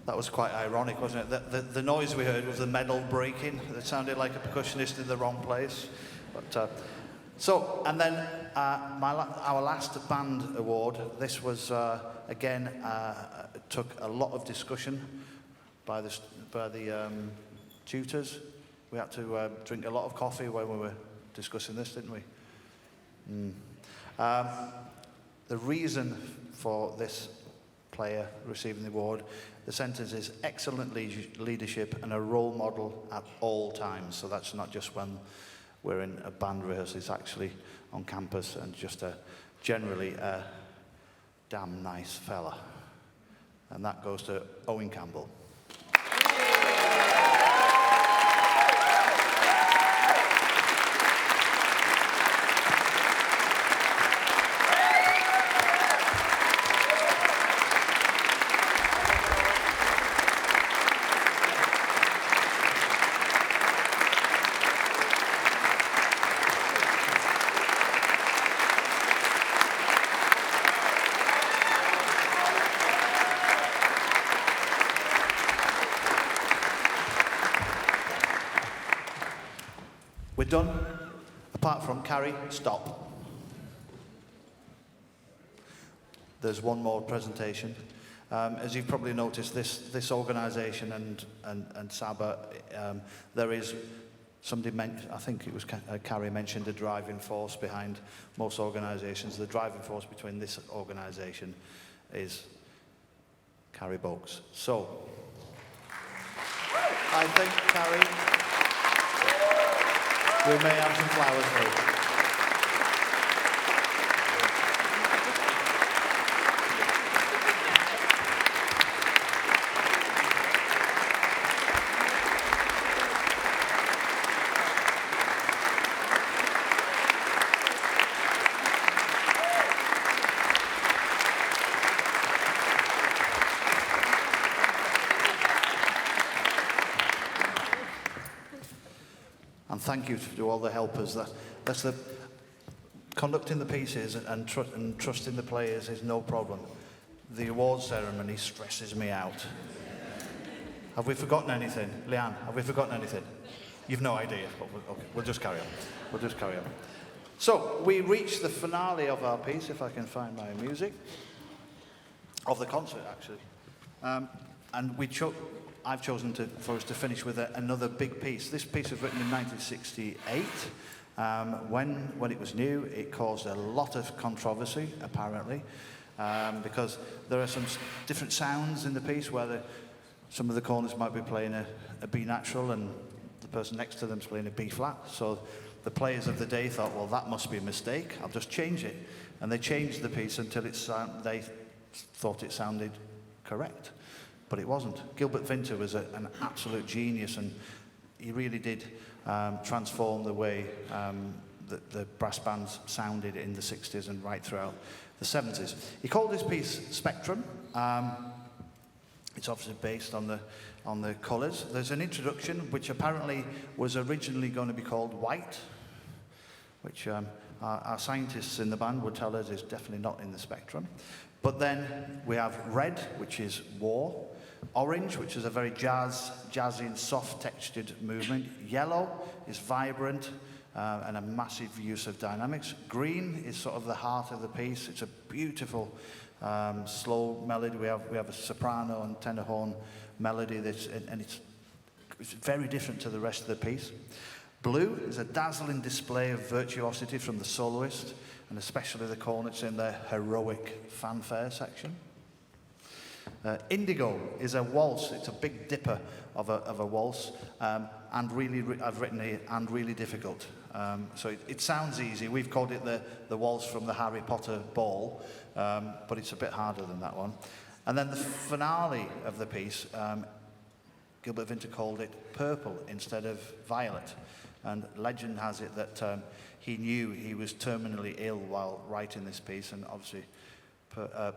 That was quite ironic, wasn't it? The noise we heard was the medal breaking. It sounded like a percussionist in the wrong place. But, and then our last band award, this was, again, took a lot of discussion by the tutors. We had to drink a lot of coffee when we were discussing this, didn't we? The reason for this player receiving the award, the sentence is excellent leadership and a role model at all times. So that's not just when we're in a band rehearsal, it's actually on campus, and just generally a damn nice fella. And that goes to Owen Campbell. We're done, apart from Carrie, stop. There's one more presentation. As you've probably noticed, this organisation and Saba, there is somebody I think it was Carrie mentioned the driving force behind most organisations. The driving force between this organisation is Carrie Boakes. So, I think, Carrie, we may have some flowers for you. And thank you to all the helpers. That's the conducting the pieces and trusting the players is no problem. The awards ceremony stresses me out. Have we forgotten anything? Leanne, have we forgotten anything? You've no idea. Okay, we'll just carry on. We'll just carry on. So we reach the finale of our piece, if I can find my music, of the concert actually. And I've chosen for us to finish with another big piece. This piece was written in 1968. When it was new, it caused a lot of controversy, apparently, because there are some different sounds in the piece where some of the corners might be playing a B natural and the person next to them is playing a B flat. So the players of the day thought, well, that must be a mistake. I'll just change it. And they changed the piece until they thought it sounded correct. But it wasn't. Gilbert Vinter was an absolute genius, and he really did transform the way the brass bands sounded in the 60s and right throughout the 70s. He called this piece Spectrum. It's obviously based on the colours. There's an introduction which apparently was originally going to be called White, which our scientists in the band would tell us is definitely not in the spectrum. But then we have Red, which is War. Orange, which is a very jazzy and soft textured movement. Yellow is vibrant and a massive use of dynamics. Green is sort of the heart of the piece. It's a beautiful slow melody. We have a soprano and tenor horn melody and it's very different to the rest of the piece. Blue is a dazzling display of virtuosity from the soloist, and especially the cornets in their heroic fanfare section. Indigo is a waltz. It's a big dipper of a waltz, and I've written it, and really difficult. So it sounds easy. We've called it the waltz from the Harry Potter ball, but it's a bit harder than that one. And then the finale of the piece, Gilbert Vinter called it Purple instead of Violet. And legend has it that he knew he was terminally ill while writing this piece, and obviously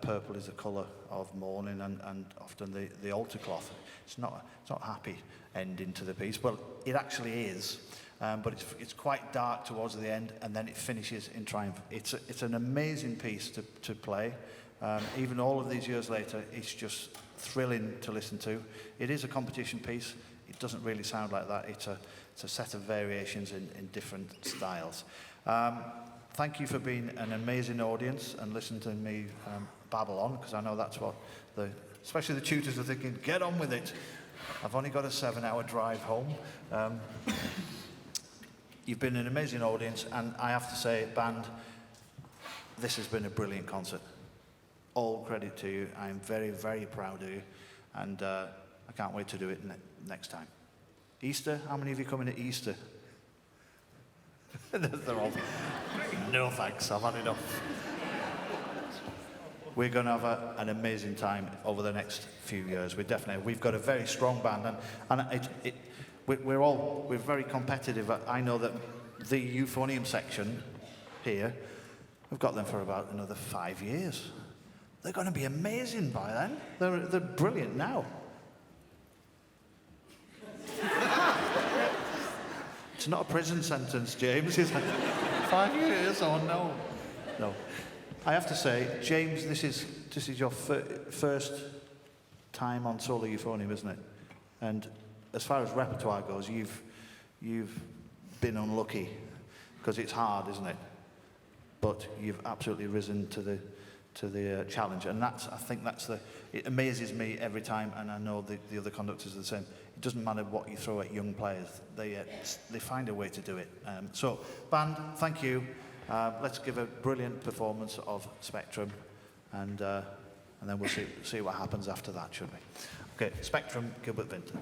purple is the colour of mourning and often the altar cloth. It's not a happy ending to the piece. Well, it actually is, but it's quite dark towards the end, and then it finishes in triumph. It's an amazing piece to play. Even all of these years later, it's just thrilling to listen to. It is a competition piece. It doesn't really sound like that. It's a set of variations in different styles. Thank you for being an amazing audience and listening to me babble on, because I know that's what especially the tutors are thinking, get on with it. I've only got a 7-hour drive home. You've been an amazing audience, and I have to say, band, this has been a brilliant concert. All credit to you. I'm very, very proud of you, and I can't wait to do it next time. Easter, how many of you coming at Easter? They're all, no thanks, I've had enough. We're going to have an amazing time over the next few years. We've got a very strong band, and we're very competitive. I know that the euphonium section here, we've got them for about another 5 years. They're going to be amazing by then. They're brilliant now. It's not a prison sentence, James. It's 5 years. Oh no, no. I have to say, James, this is your first time on solo euphonium, isn't it? And as far as repertoire goes, you've been unlucky, because it's hard, isn't it? But you've absolutely risen to the challenge, and I think it amazes me every time, and I know the other conductors are the same. It doesn't matter what you throw at young players; they find a way to do it. So, band, thank you. Let's give a brilliant performance of Spectrum, and then we'll see what happens after that, should we? Okay, Spectrum, Gilbert Vinton.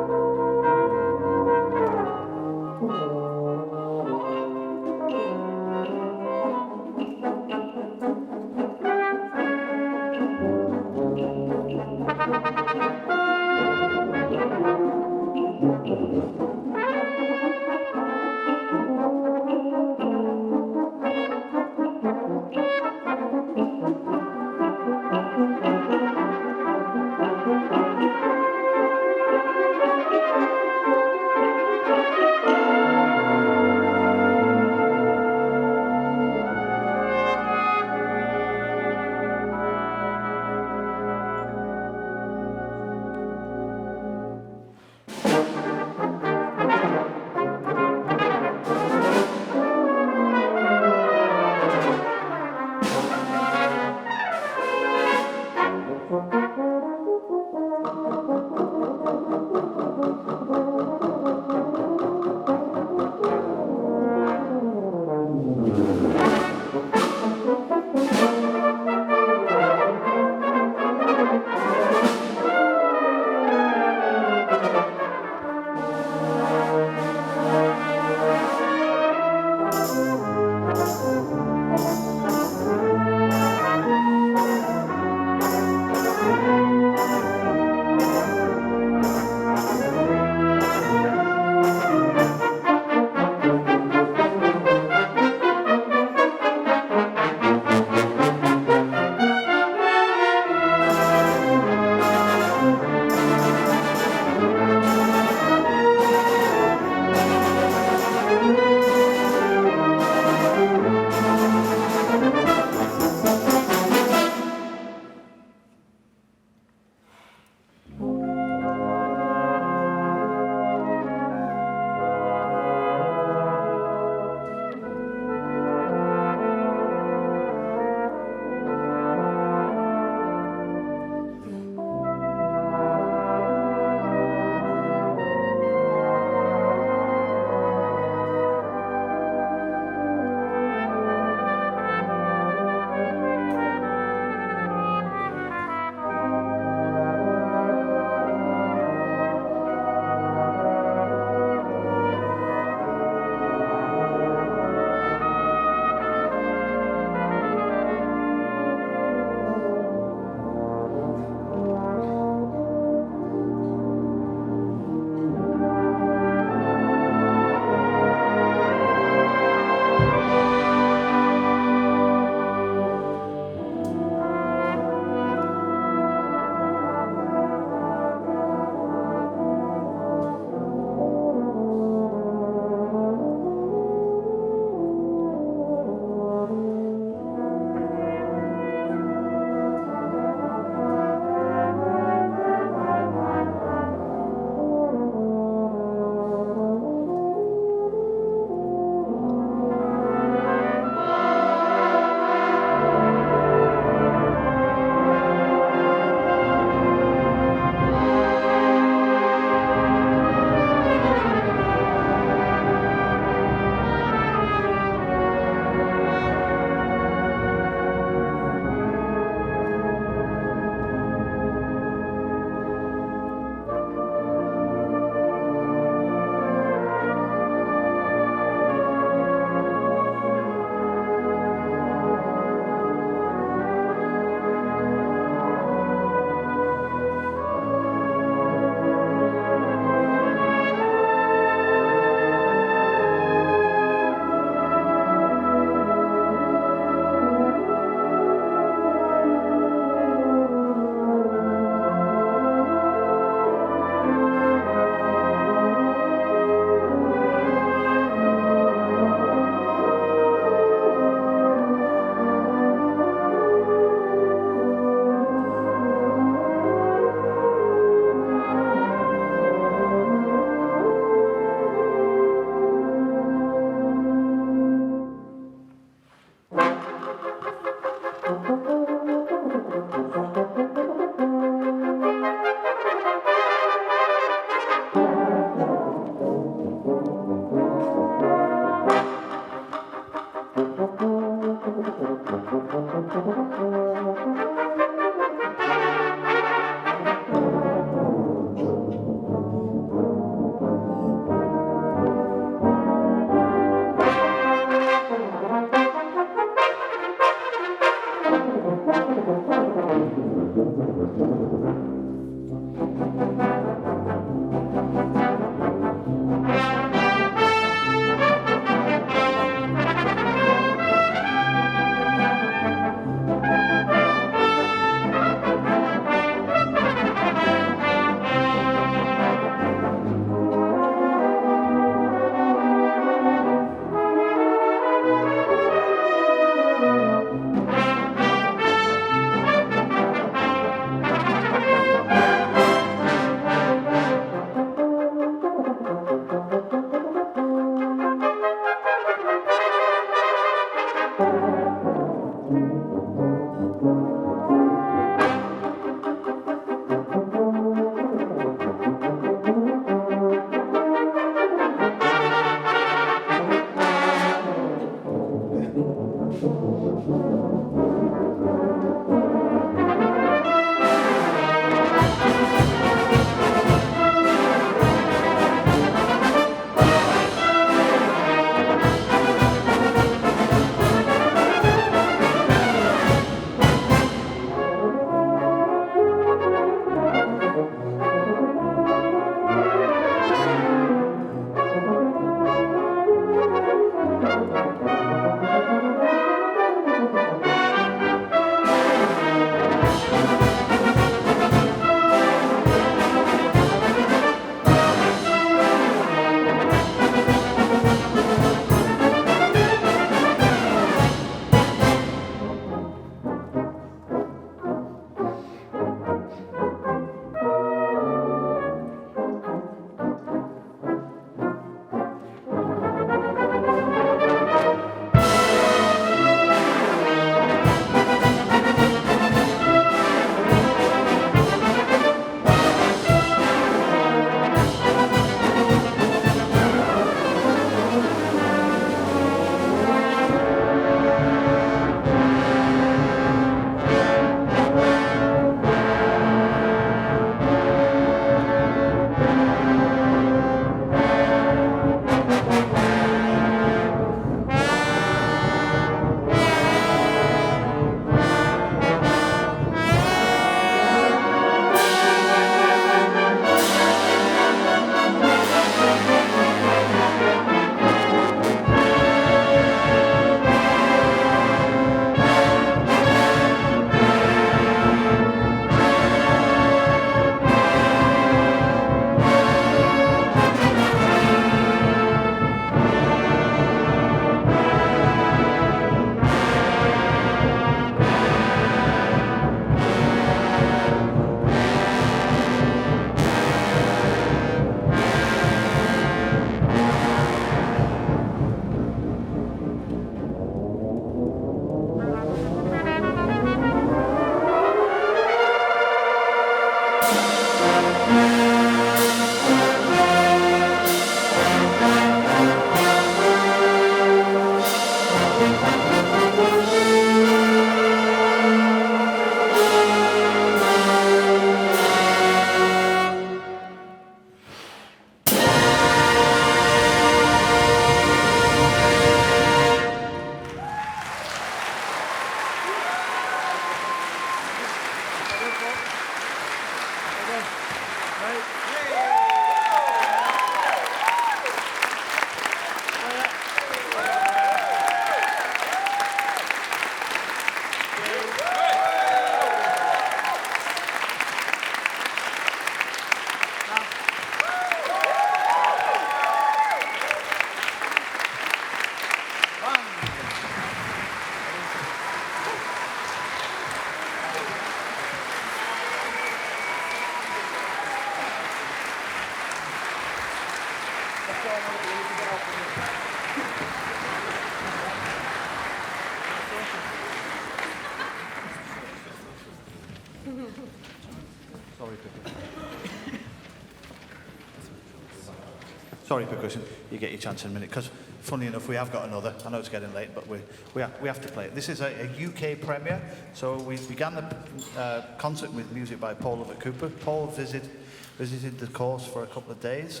Sorry, Percussion, you get your chance in a minute, because funny enough, we have got another. I know it's getting late, but we have to play it. This is a UK premiere, so we began the concert with music by Paul Lovett Cooper. Paul visited the course for a couple of days,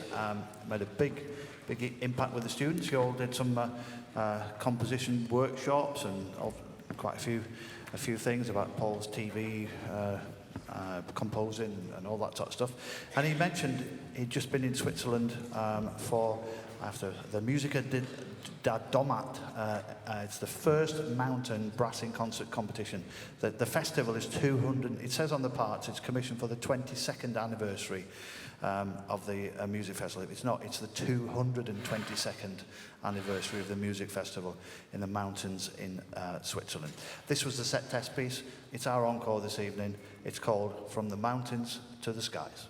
made a big impact with the students. You all did some composition workshops and quite a few things about Paul's TV, composing and all that sort of stuff. And he mentioned he'd just been in Switzerland after the Musica da Domat. It's the first mountain brassing concert competition. The festival is 200, it says on the parts, it's commissioned for the 22nd anniversary of the music festival. It's not, it's the 222nd anniversary of the music festival in the mountains in Switzerland. This was the set test piece. It's our encore this evening. It's called From the Mountains to the Skies.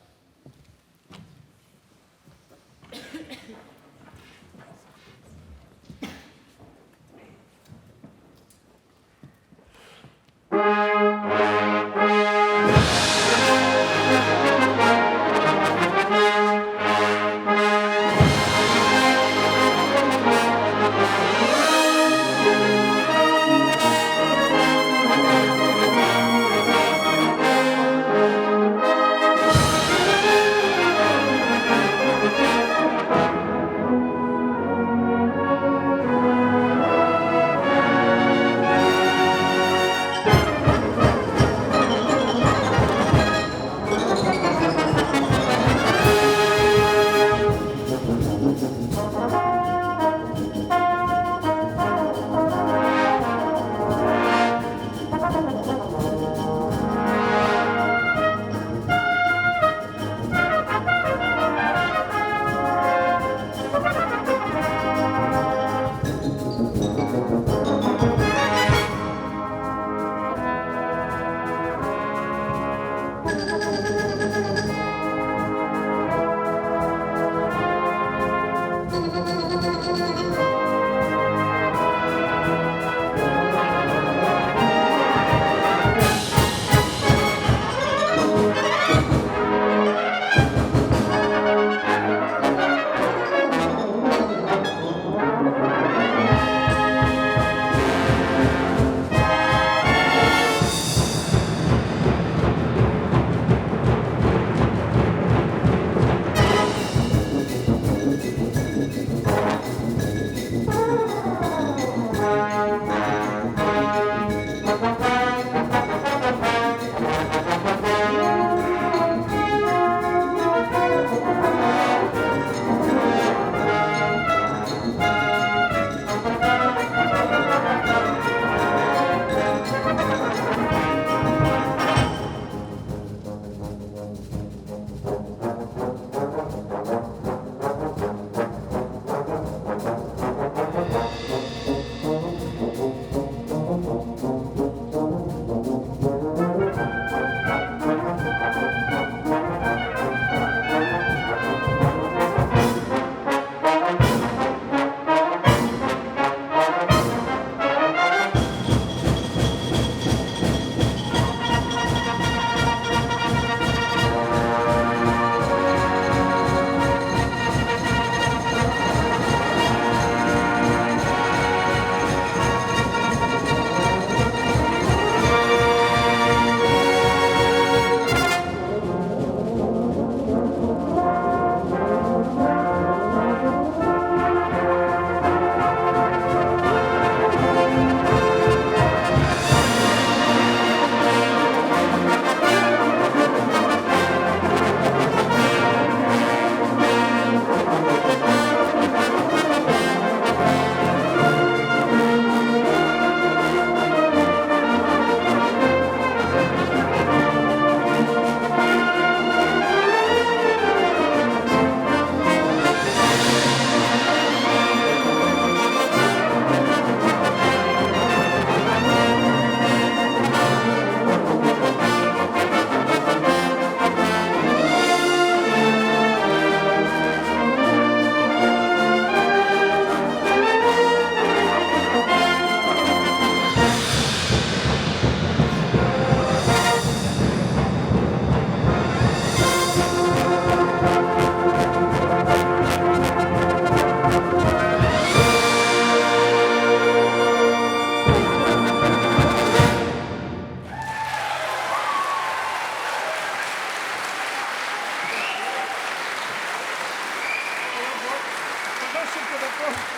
to the front.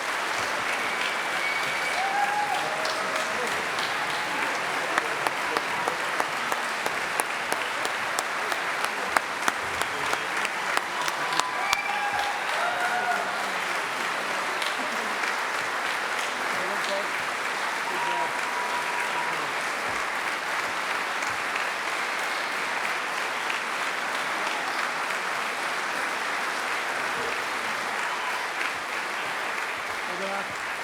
Good job.